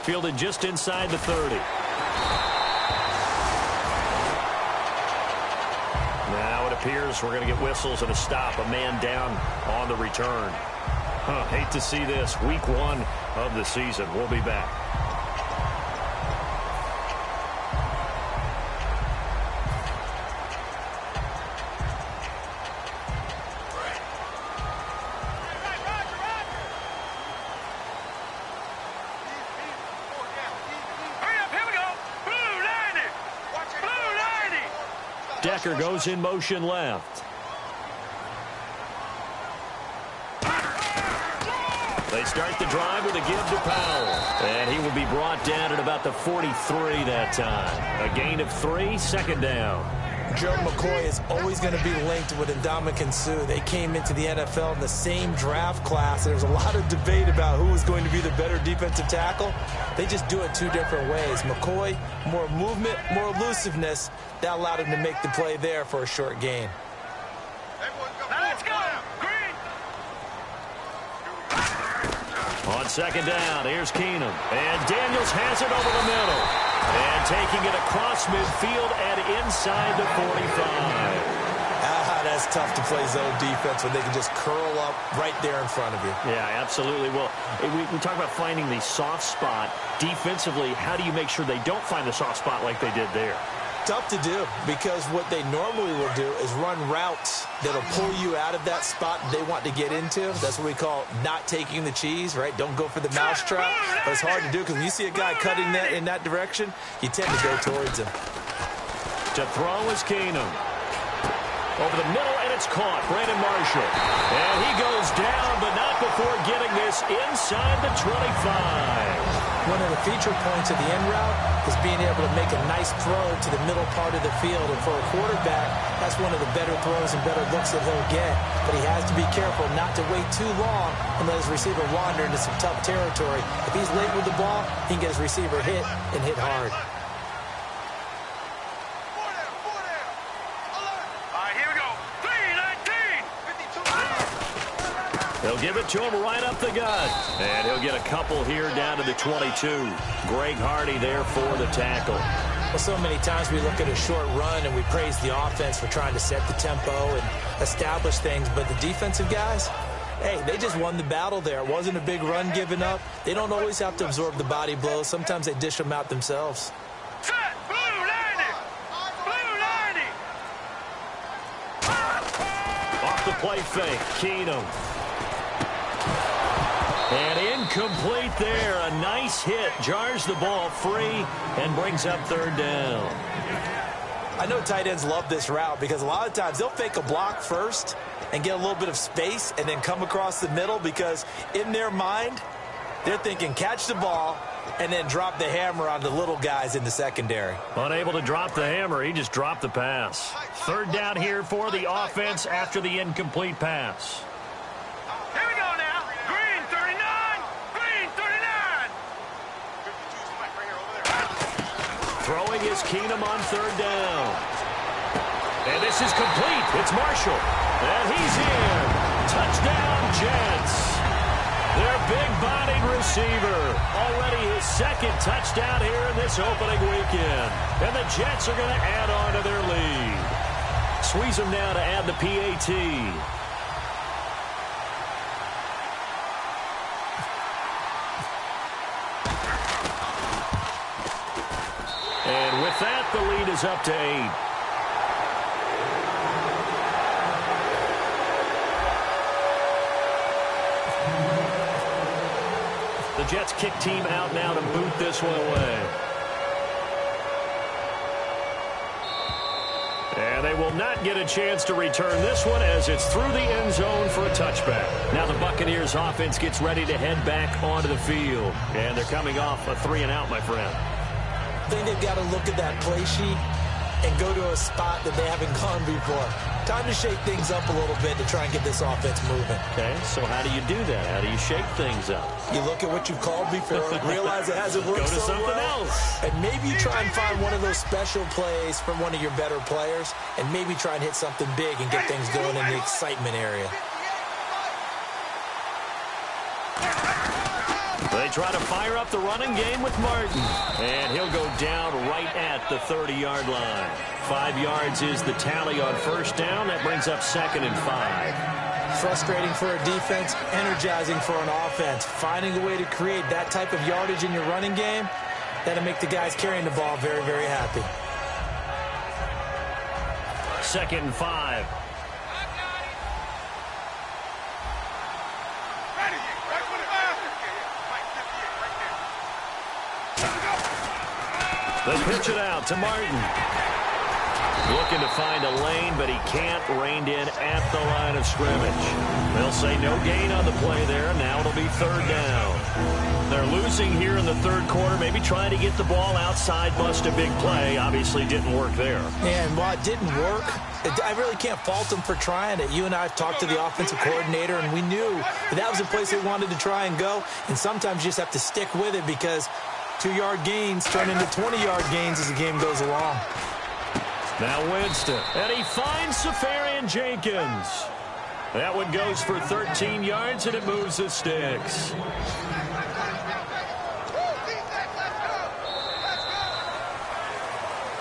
Speaker 2: Fielded just inside the 30. Now it appears we're going to get whistles and a stop. A man down on the return. Hate to see this. Week 1 of the season. We'll be back. Decker goes in motion left. They start the drive with a give to Powell. And he will be brought down at about the 43 that time. A gain of 3, second down.
Speaker 3: Joe McCoy is always going to be linked with daumen1909. They came into the NFL in the same draft class. There's a lot of debate about who was going to be the better defensive tackle. They just do it 2 different ways. McCoy, more movement, more elusiveness. That allowed him to make the play there for a short gain.
Speaker 4: Let's go! Green!
Speaker 2: On second down, here's Keenum. And Daniels has it over the middle. And taking it across midfield and inside the 45.
Speaker 3: That's tough to play zone defense when they can just curl up right there in front of you.
Speaker 2: Yeah, absolutely. Well, we talk about finding the soft spot. Defensively, how do you make sure they don't find the soft spot like they did there?
Speaker 3: Tough to do, because what they normally will do is run routes that'll pull you out of that spot they want to get into. That's what we call not taking the cheese, right? Don't go for the mousetrap. But it's hard to do, because when you see a guy cutting that in that direction, you tend to go towards him.
Speaker 2: To throw is Keenum. Over the middle, and it's caught. Brandon Marshall. And he goes down, but not before getting this inside the 25.
Speaker 3: One of the feature points of the end route is being able to make a nice throw to the middle part of the field. And for a quarterback, that's one of the better throws and better looks that he'll get. But he has to be careful not to wait too long and let his receiver wander into some tough territory. If he's late with the ball, he can get his receiver hit and hit hard.
Speaker 2: They'll give it to him right up the gut. And he'll get a couple here down to the 22. Greg Hardy there for the tackle.
Speaker 3: Well, so many times we look at a short run and we praise the offense for trying to set the tempo and establish things. But the defensive guys, hey, they just won the battle there. It wasn't a big run given up. They don't always have to absorb the body blows. Sometimes they dish them out themselves.
Speaker 4: Set! Blue 90! Blue 90!
Speaker 2: Off the play fake, Keenum. And incomplete there. A nice hit. Jars the ball free and brings up third down.
Speaker 3: I know tight ends love this route because a lot of times they'll fake a block first and get a little bit of space and then come across the middle, because in their mind, they're thinking catch the ball and then drop the hammer on the little guys in the secondary.
Speaker 2: Unable to drop the hammer, he just dropped the pass. Third down here for the offense after the incomplete pass.
Speaker 4: Here we go now. Green 39. Green 39.
Speaker 2: Throwing is Keenum on third down. And this is complete. It's Marshall. And he's in. Touchdown, Jets. Their big-bodied receiver. Already his second touchdown here in this opening weekend. And the Jets are going to add on to their lead. Squeeze them now to add the PAT. And with that, the lead is up to 8. The Jets kick team out now to boot this one away. And they will not get a chance to return this one as it's through the end zone for a touchback. Now the Buccaneers offense gets ready to head back onto the field. And they're coming off a 3-and-out, my friend.
Speaker 3: I think they've got to look at that play sheet and go to a spot that they haven't gone before. Time to shake things up a little bit to try and get this offense moving.
Speaker 2: Okay, so how do you do that? How do you shake things up?
Speaker 3: You look at what you've called before, realize it hasn't worked
Speaker 2: Go to
Speaker 3: so
Speaker 2: something
Speaker 3: well,
Speaker 2: else.
Speaker 3: and maybe you try and find one of those special plays from one of your better players, and maybe try and hit something big and get things going in the excitement area.
Speaker 2: They try to fire up the running game with Martin. And he'll go down right at the 30-yard line. 5 yards is the tally on first down. That brings up 2nd and 5.
Speaker 3: Frustrating for a defense, energizing for an offense. Finding a way to create that type of yardage in your running game, that'll make the guys carrying the ball very, very happy.
Speaker 2: 2nd and 5. They pitch it out to Martin. Looking to find a lane, but he can't. Reined in at the line of scrimmage. They'll say no gain on the play there. Now it'll be 3rd down. They're losing here in the 3rd quarter. Maybe trying to get the ball outside, bust a big play. Obviously didn't work there.
Speaker 3: And while it didn't work, I really can't fault them for trying it. You and I have talked to the offensive coordinator, and we knew that was a place they wanted to try and go. And sometimes you just have to stick with it because 2-yard gains turn into 20-yard gains as the game goes along.
Speaker 2: Now Winston, and he finds Safarian Jenkins. That one goes for 13 yards, and it moves the sticks.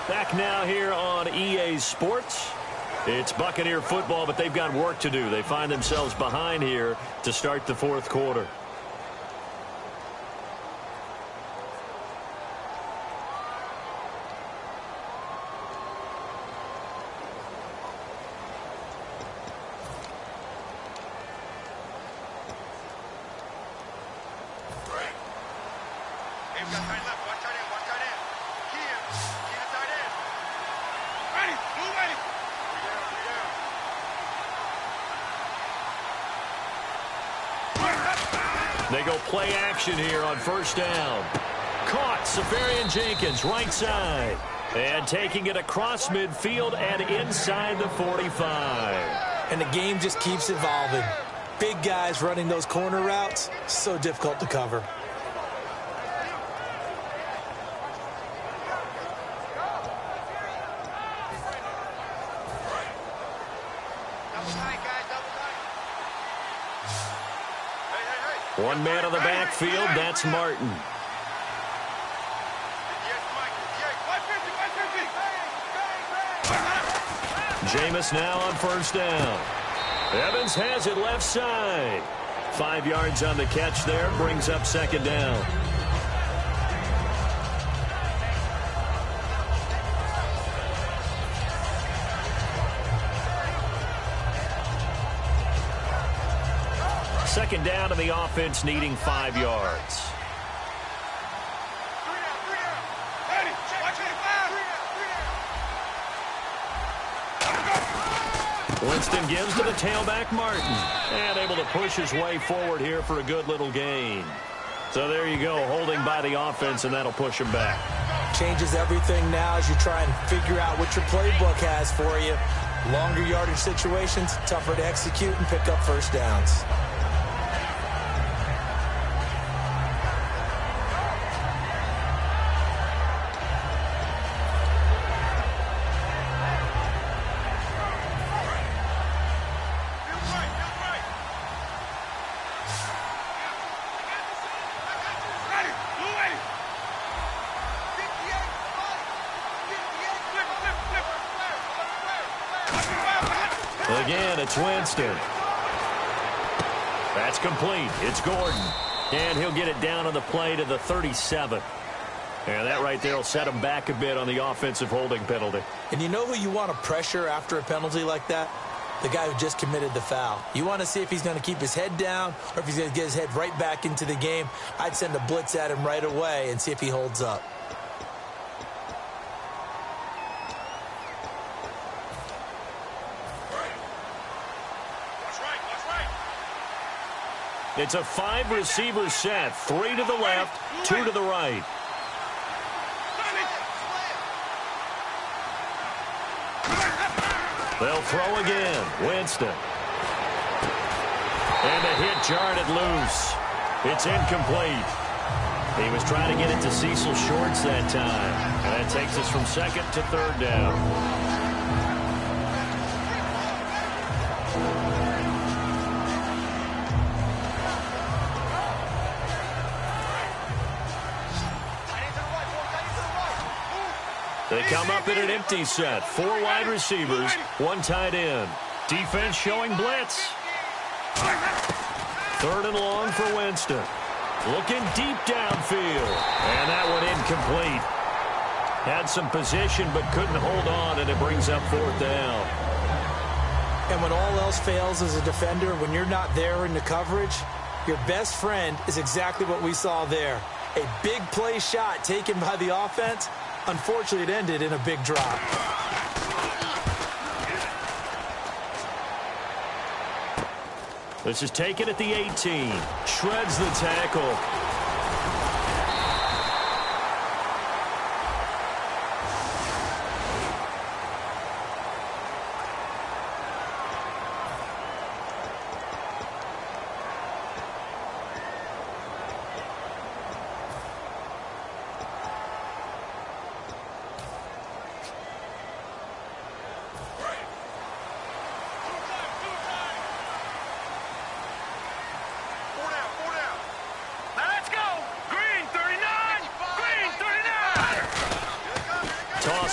Speaker 2: Back now here on EA Sports. It's Buccaneer football, but they've got work to do. They find themselves behind here to start the 4th quarter. They go play action here on first down. Caught, Safarian Jenkins, right side. And taking it across midfield and inside the 45.
Speaker 3: And the game just keeps evolving. Big guys running those corner routes, so difficult to cover.
Speaker 2: One man on the backfield, that's Martin. Jameis now on first down. Evans has it left side. 5 yards on the catch there, brings up 2nd down. Second down, and the offense needing 5 yards. Winston gives to the tailback, Martin. And able to push his way forward here for a good little gain. So there you go, holding by the offense, and that'll push him back.
Speaker 3: Changes everything now as you try and figure out what your playbook has for you. Longer yardage situations, tougher to execute and pick up first downs.
Speaker 2: Again, it's Winston. That's complete. It's Gordon. And he'll get it down on the play to the 37. And that right there will set him back a bit on the offensive holding penalty.
Speaker 3: And you know who you want to pressure after a penalty like that? The guy who just committed the foul. You want to see if he's going to keep his head down or if he's going to get his head right back into the game. I'd send a blitz at him right away and see if he holds up.
Speaker 2: It's a 5-receiver set. 3 to the left, 2 to the right. They'll throw again. Winston. And a hit jarred it loose. It's incomplete. He was trying to get it to Cecil Shorts that time. And that takes us from second to third down. They come up in an empty set. 4 wide receivers, 1 tight end. Defense showing blitz. 3rd and long for Winston. Looking deep downfield. And that one incomplete. Had some position but couldn't hold on, and it brings up 4th down.
Speaker 3: And when all else fails as a defender, when you're not there in the coverage, your best friend is exactly what we saw there. A big play shot taken by the offense. Unfortunately, it ended in a big drop.
Speaker 2: This is taken at the 18. Shreds the tackle.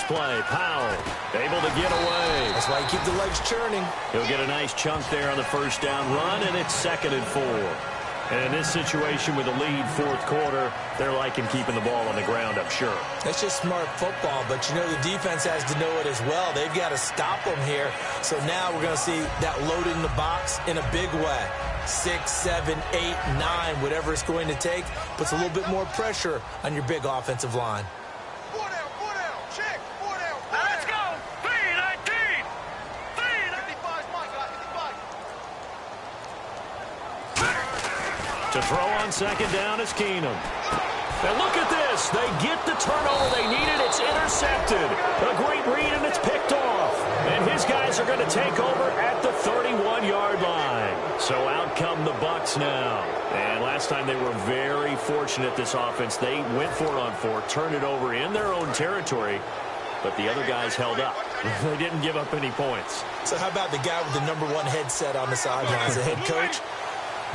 Speaker 2: Play. Powell able to get away.
Speaker 3: That's why you keep the legs churning.
Speaker 2: He'll get a nice chunk there on the first down run, and it's 2nd and 4. And in this situation with a lead 4th quarter, they're liking keeping the ball on the ground, I'm sure.
Speaker 3: That's just smart football, but you know the defense has to know it as well. They've got to stop them here. So now we're going to see that loading the box in a big way. 6, 7, 8, 9, whatever it's going to take, puts a little bit more pressure on your big offensive line.
Speaker 2: To throw on 2nd down is Keenum. And look at this. They get the turnover they needed. It's intercepted. A great read, and it's picked off. And his guys are going to take over at the 31-yard line. So out come the Bucs now. And last time they were very fortunate, this offense. They went for it on 4, turned it over in their own territory, but the other guys held up. They didn't give up any points.
Speaker 3: So how about the guy with the #1 headset on the sidelines, the head coach?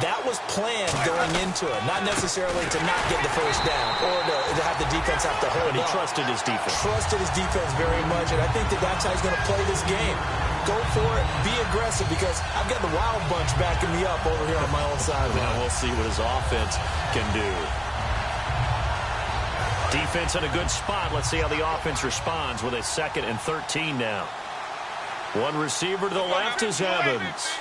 Speaker 3: That was planned going into it, not necessarily to not get the first down or to have the defense have to hold
Speaker 2: But he
Speaker 3: up.
Speaker 2: trusted his defense.
Speaker 3: Trusted his defense very much, and I think that's how he's going to play this game. Go for it, be aggressive, because I've got the wild bunch backing me up over here on my own sideline.
Speaker 2: Now we'll see what his offense can do. Defense in a good spot. Let's see how the offense responds with a 2nd and 13 now. 1 receiver to the left is Evans.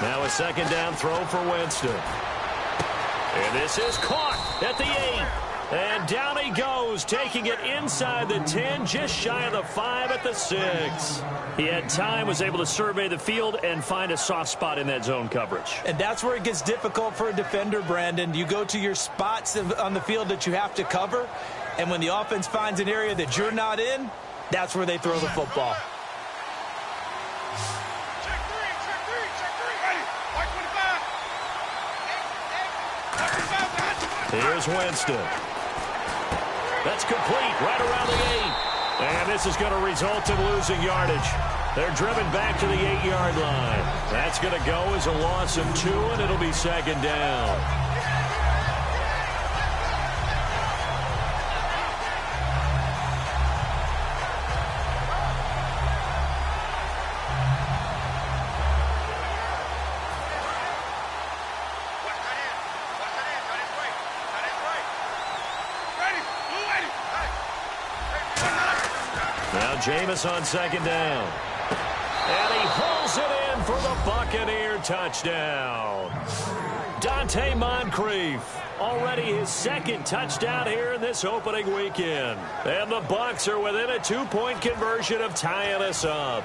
Speaker 2: Now a 2nd down throw for Winston. And this is caught at the 8. And down he goes, taking it inside the 10, just shy of the 5 at the 6. He had time, was able to survey the field and find a soft spot in that zone coverage.
Speaker 3: And that's where it gets difficult for a defender, Brandon. You go to your spots on the field that you have to cover, and when the offense finds an area that you're not in, that's where they throw the football.
Speaker 2: Here's Winston. That's complete right around the 8. And this is going to result in losing yardage. They're driven back to the 8-yard line. That's going to go as a loss of 2, and it'll be 2nd down. Jameis on 2nd down. And he hauls it in for the Buccaneer touchdown. Dante Moncrief, already his 2nd touchdown here in this opening weekend. And the Bucs are within a 2-point conversion of tying us up.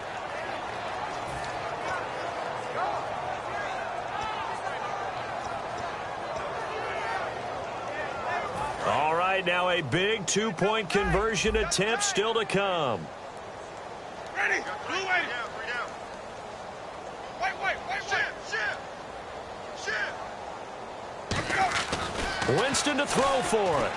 Speaker 2: All right, right, now a big two-point conversion attempt still to come.
Speaker 4: Ready? Blue way. Wait. Shit.
Speaker 2: Winston to throw for it.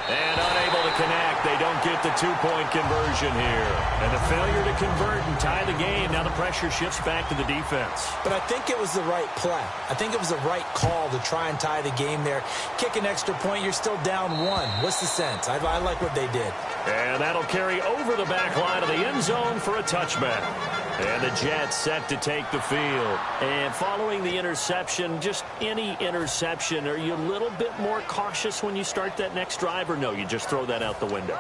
Speaker 2: And unable to connect. They don't get the two-point conversion here. And the failure to convert and tie the game. Now the pressure shifts back to the defense.
Speaker 3: But I think it was the right play. I think it was the right call to try and tie the game there. Kick an extra point, you're still down one. What's the sense? I like what they did.
Speaker 2: And that'll carry over the back line of the end zone for a touchback. And the Jets set to take the field. And following the interception, just any interception, are you a little bit more cautious when you start that next drive, or no, you just throw that out the window?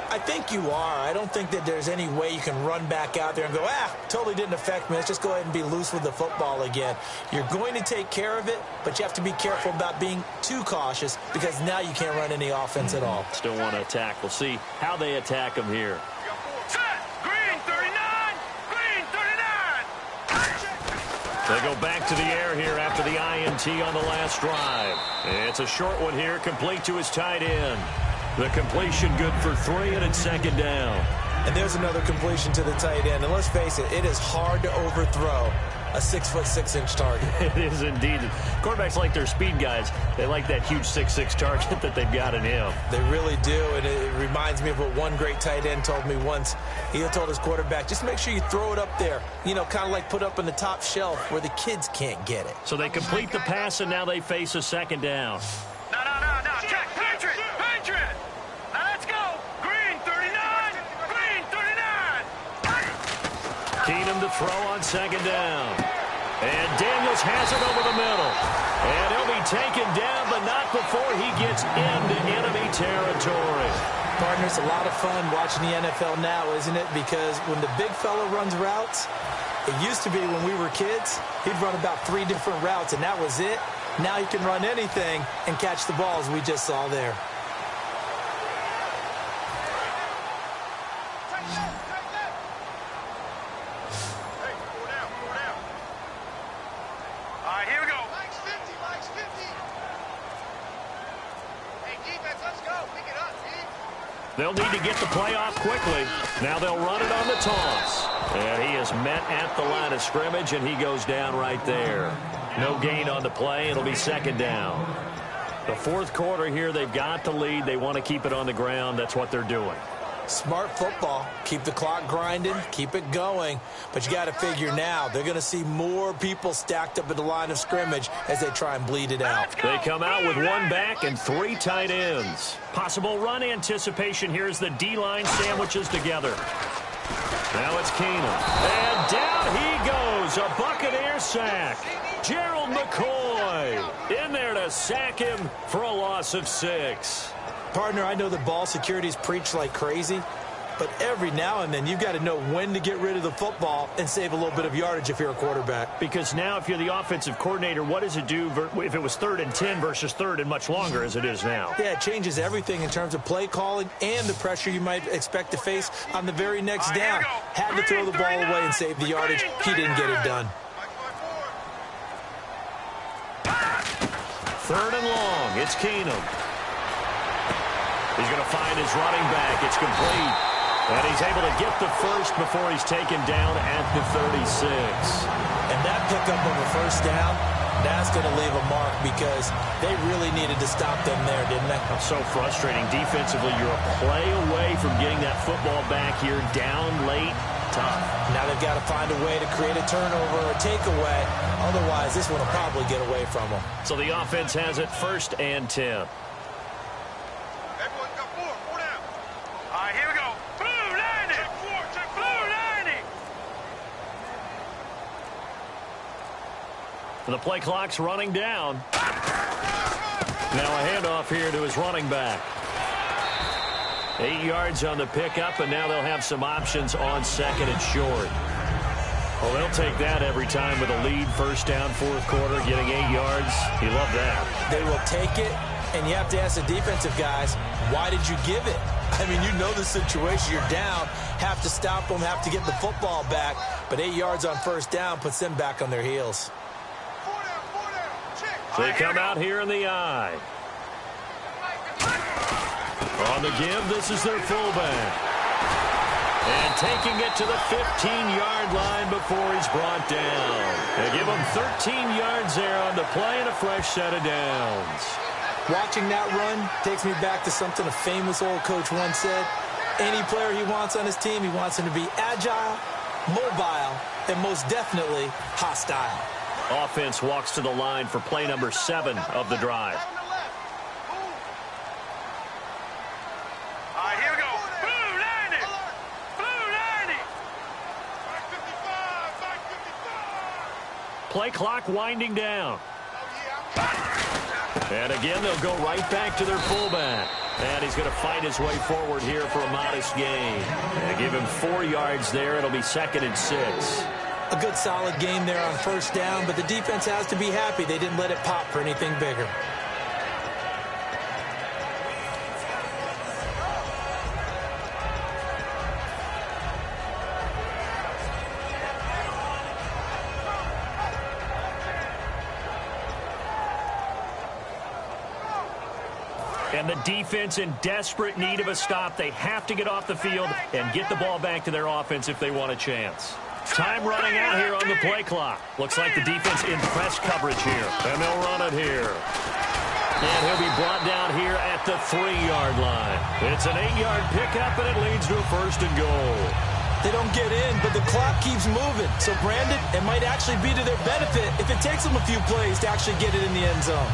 Speaker 3: I think you are. I don't think that there's any way you can run back out there and go, totally didn't affect me. Let's just go ahead and be loose with the football again. You're going to take care of it, but you have to be careful about being too cautious because now you can't run any offense at all.
Speaker 2: Still want to attack. We'll see how they attack them here.
Speaker 4: Set. Green 39. Green 39.
Speaker 2: They go back to the air here after the INT on the last drive. It's a short one here, complete to his tight end. The completion good for 3, and it's second down.
Speaker 3: And there's another completion to the tight end. And let's face it, it is hard to overthrow a 6'6" target.
Speaker 2: It is indeed. Quarterbacks like their speed guys. They like that huge 6'6" target that they've got in him.
Speaker 3: They really do, and it reminds me of what one great tight end told me once. He told his quarterback, just make sure you throw it up there, kind of like put up on the top shelf where the kids can't get it.
Speaker 2: So they complete the pass, and now they face a second down.
Speaker 4: No. Check. Patriot. Now let's go. Green 39. Green 39.
Speaker 2: Keenum to throw on second down. And Daniels has it over the middle. And he'll be taken down, but not before he gets into enemy territory.
Speaker 3: Partner, it's a lot of fun watching the NFL now, isn't it? Because when the big fella runs routes, it used to be when we were kids, he'd run about 3 different routes, and that was it. Now he can run anything and catch the balls we just saw there.
Speaker 4: All right, here we go. Mike's 50. Hey, defense, let's go. Pick it up, team.
Speaker 2: They'll need to get the play off quickly. Now they'll run it on the toss. And he is met at the line of scrimmage, and he goes down right there. No gain on the play. It'll be second down. The fourth quarter here, they've got the lead. They want to keep it on the ground. That's what they're doing.
Speaker 3: Smart football. Keep the clock grinding. Keep it going. But you got to figure now, they're going to see more people stacked up at the line of scrimmage as they try and bleed it out.
Speaker 2: They come out with 1 back and 3 tight ends. Possible run anticipation here as the D-line sandwiches together. Now it's Keenum. And down he goes. A Buccaneer sack. Gerald McCoy in there to sack him for a loss of 6.
Speaker 3: Partner, I know the ball security's preached like crazy, but every now and then you've got to know when to get rid of the football and save a little bit of yardage if you're a quarterback.
Speaker 2: Because now if you're the offensive coordinator, what does it do if it was 3rd and 10 versus 3rd and much longer as it is now?
Speaker 3: Yeah, it changes everything in terms of play calling and the pressure you might expect to face on the very next down. Had to throw the ball away and save the yardage. He didn't get it done.
Speaker 2: 3rd and long. It's Keenum. He's going to find his running back. It's complete. And he's able to get the first before he's taken down at the 36.
Speaker 3: And that pickup of a first down, that's going to leave a mark because they really needed to stop them there, didn't they?
Speaker 2: It's so frustrating. Defensively, you're a play away from getting that football back here. Down late, tough.
Speaker 3: Now they've got to find a way to create a turnover or a takeaway. Otherwise, this one will probably get away from them.
Speaker 2: So the offense has it 1st and 10.
Speaker 4: Everyone's got 4 down. All right, here we go. Blue 90. Check blue 90.
Speaker 2: The play clock's running down. Now a handoff here to his running back. 8 yards on the pickup, and now they'll have some options on 2nd and short. Well, they'll take that every time with a lead. 1st down, 4th quarter, getting 8 yards. You love that.
Speaker 3: They will take it, and you have to ask the defensive guys, why did you give it? I mean, you know the situation. You're down, have to stop them, have to get the football back. But 8 yards on 1st down puts them back on their heels.
Speaker 4: 4 down. Check.
Speaker 2: They come out here in the eye. On the give, this is their fullback. And taking it to the 15-yard line before he's brought down. They give him 13 yards there on the play and a fresh set of downs.
Speaker 3: Watching that run takes me back to something a famous old coach once said. Any player he wants on his team, he wants him to be agile, mobile, and most definitely hostile.
Speaker 2: Offense walks to the line for play number 7 of the drive.
Speaker 4: All right, here we go. Blue 90. Blue 90.
Speaker 2: Play clock winding down. And again, they'll go right back to their fullback. And he's going to fight his way forward here for a modest gain. They give him 4 yards there. It'll be 2nd and 6.
Speaker 3: A good solid game there on first down, but the defense has to be happy they didn't let it pop for anything bigger.
Speaker 2: And the defense in desperate need of a stop. They have to get off the field and get the ball back to their offense if they want a chance. Time running out here on the play clock. Looks like the defense in press coverage here. And they'll run it here. And he'll be brought down here at the 3-yard line. It's an 8-yard pickup, and it leads to a 1st and goal.
Speaker 3: They don't get in, but the clock keeps moving. So, Brandon, it might actually be to their benefit if it takes them a few plays to actually get it in the end zone.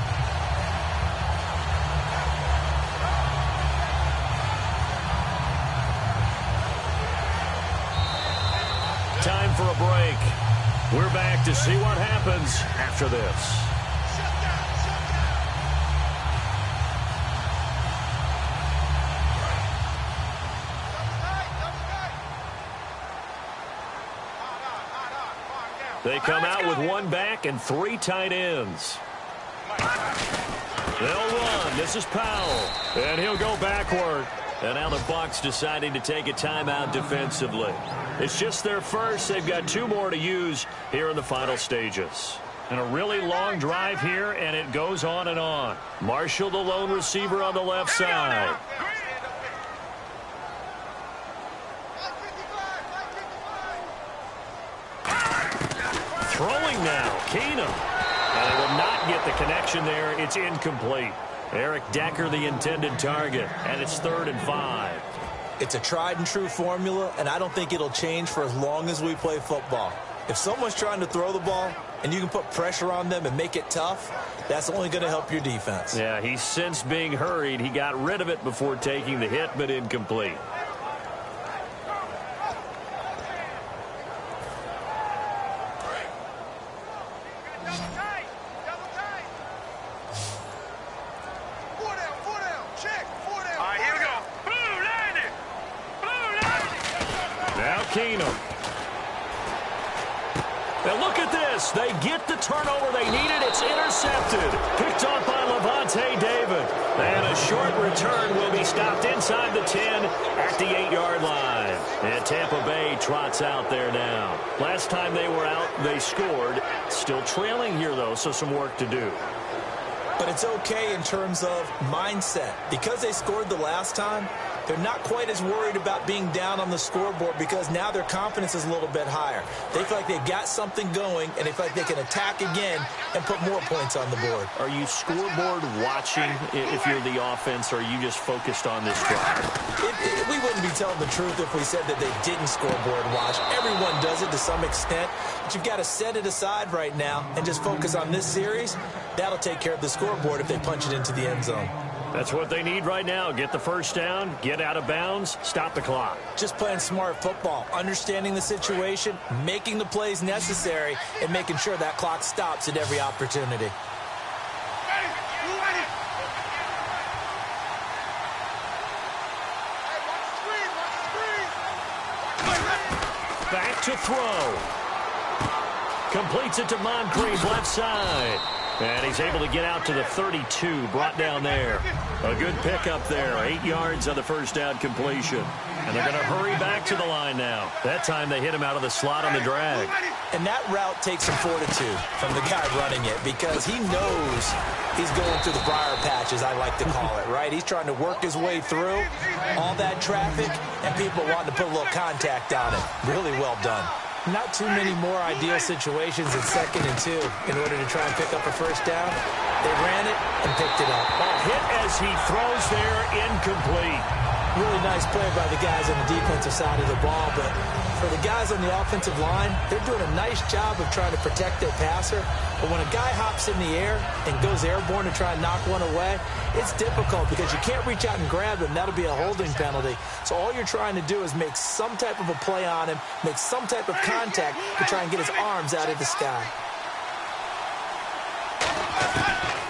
Speaker 2: Time for a break. We're back to see what happens after this. They come out with 1 back and 3 tight ends. They'll run. This is Powell. And he'll go backward. And now the Bucs deciding to take a timeout defensively. It's just their first. They've got 2 more to use here in the final stages. And a really long drive here, and it goes on and on. Marshall, the lone receiver on the left side. Throwing now, Keenum. And they will not get the connection there. It's incomplete. Eric Decker, the intended target, and it's 3rd and 5.
Speaker 3: It's a tried-and-true formula, and I don't think it'll change for as long as we play football. If someone's trying to throw the ball and you can put pressure on them and make it tough, that's only going to help your defense.
Speaker 2: Yeah, he's since being hurried. He got rid of it before taking the hit, but incomplete. Keenum. Now look at this. They get the turnover they needed. It's intercepted. Picked off by Levante David. And a short return will be stopped inside the 10 at the 8-yard line. And Tampa Bay trots out there now. Last time they were out, they scored. Still trailing here, though, so some work to do.
Speaker 3: But it's okay in terms of mindset. Because they scored the last time, they're not quite as worried about being down on the scoreboard because now their confidence is a little bit higher. They feel like they've got something going, and they feel like they can attack again and put more points on the board.
Speaker 2: Are you scoreboard watching if you're the offense, or are you just focused on this drive?
Speaker 3: We wouldn't be telling the truth if we said that they didn't scoreboard watch. Everyone does it to some extent, but you've got to set it aside right now and just focus on this series. That'll take care of the scoreboard if they punch it into the end zone.
Speaker 2: That's what they need right now. Get the first down, get out of bounds, stop the clock.
Speaker 3: Just playing smart football, understanding the situation, making the plays necessary, and making sure that clock stops at every opportunity.
Speaker 2: Back to throw. Completes it to Moncrief left side. And he's able to get out to the 32, brought down there. A good pickup there, 8 yards on the first down completion. And they're going to hurry back to the line now. That time they hit him out of the slot on the drag.
Speaker 3: And that route takes some fortitude from the guy running it because he knows he's going through the briar patch, as I like to call it, right? He's trying to work his way through all that traffic and people wanting to put a little contact on it. Really well done. Not too many more ideal situations in 2nd and 2 in order to try and pick up a first down. They ran it and picked it up.
Speaker 2: Hit as he throws there, incomplete.
Speaker 3: Really nice play by the guys on the defensive side of the ball, but for the guys on the offensive line, they're doing a nice job of trying to protect their passer. But when a guy hops in the air and goes airborne to try and knock one away, it's difficult because you can't reach out and grab him. That'll be a holding penalty. So all you're trying to do is make some type of a play on him, make some type of contact to try and get his arms out of the sky.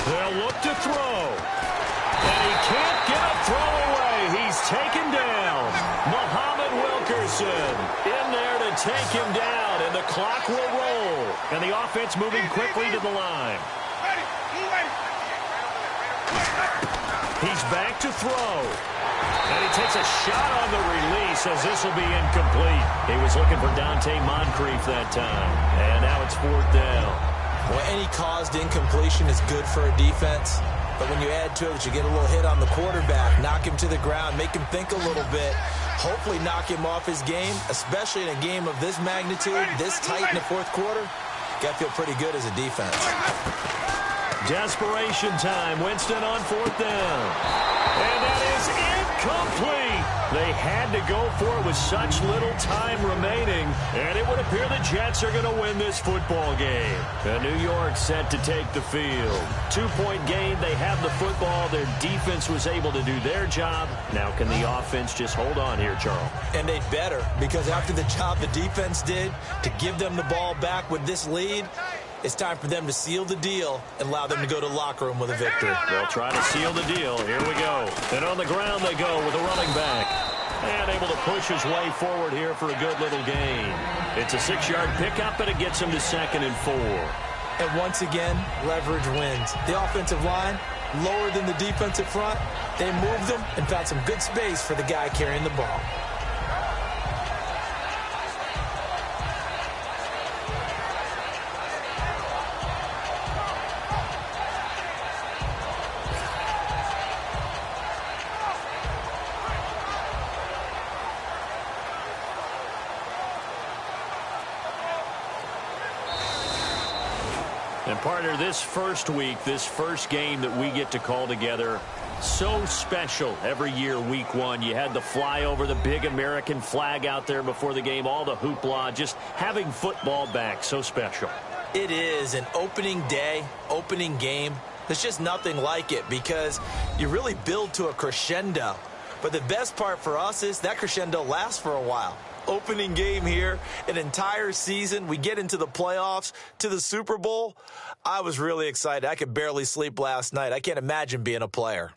Speaker 2: They'll look to throw. And he can't get a throw away. He's taken down. Muhammad Wilkerson in there to take him down, and the clock will roll. And the offense moving quickly to the line. He's back to throw. And he takes a shot on the release as this will be incomplete. He was looking for Dante Moncrief that time. And now it's 4th down.
Speaker 3: Well, any caused incompletion is good for a defense. But when you add to it, you get a little hit on the quarterback, knock him to the ground, make him think a little bit, hopefully knock him off his game, especially in a game of this magnitude, this tight in the 4th quarter. Got to feel pretty good as a defense.
Speaker 2: Desperation time. Winston on 4th down. And that is incomplete. They had to go for it with such little time remaining. And it would appear the Jets are going to win this football game. And New York set to take the field. 2-point game. They have the football. Their defense was able to do their job. Now can the offense just hold on here, Charles?
Speaker 3: And they'd better, because after the job the defense did to give them the ball back with this lead, it's time for them to seal the deal and allow them to go to the locker room with a victory.
Speaker 2: They'll try to seal the deal. Here we go. And on the ground they go with a running back. And able to push his way forward here for a good little gain. It's a 6-yard pickup, and it gets him to 2nd and 4.
Speaker 3: And once again, leverage wins. The offensive line, lower than the defensive front. They moved them and found some good space for the guy carrying the ball.
Speaker 2: And partner, this first week, this first game that we get to call together, so special every year, week 1. You had the flyover, the big American flag out there before the game, all the hoopla, just having football back, so special.
Speaker 3: It is an opening day, opening game. There's just nothing like it because you really build to a crescendo. But the best part for us is that crescendo lasts for a while. Opening game here, an entire season. We get into the playoffs, to the Super Bowl. I was really excited. I could barely sleep last night. I can't imagine being a player.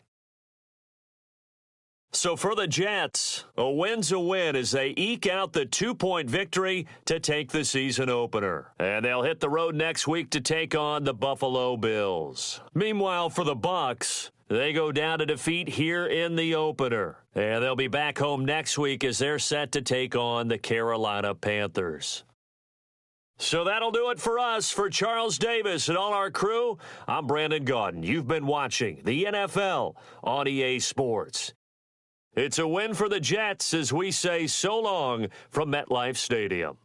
Speaker 2: So for the Jets, a win's a win as they eke out the 2-point victory to take the season opener. And they'll hit the road next week to take on the Buffalo Bills. Meanwhile, for the Bucs, they go down to defeat here in the opener. And they'll be back home next week as they're set to take on the Carolina Panthers. So that'll do it for us. For Charles Davis and all our crew, I'm Brandon Gaudin. You've been watching the NFL on EA Sports. It's a win for the Jets as we say so long from MetLife Stadium.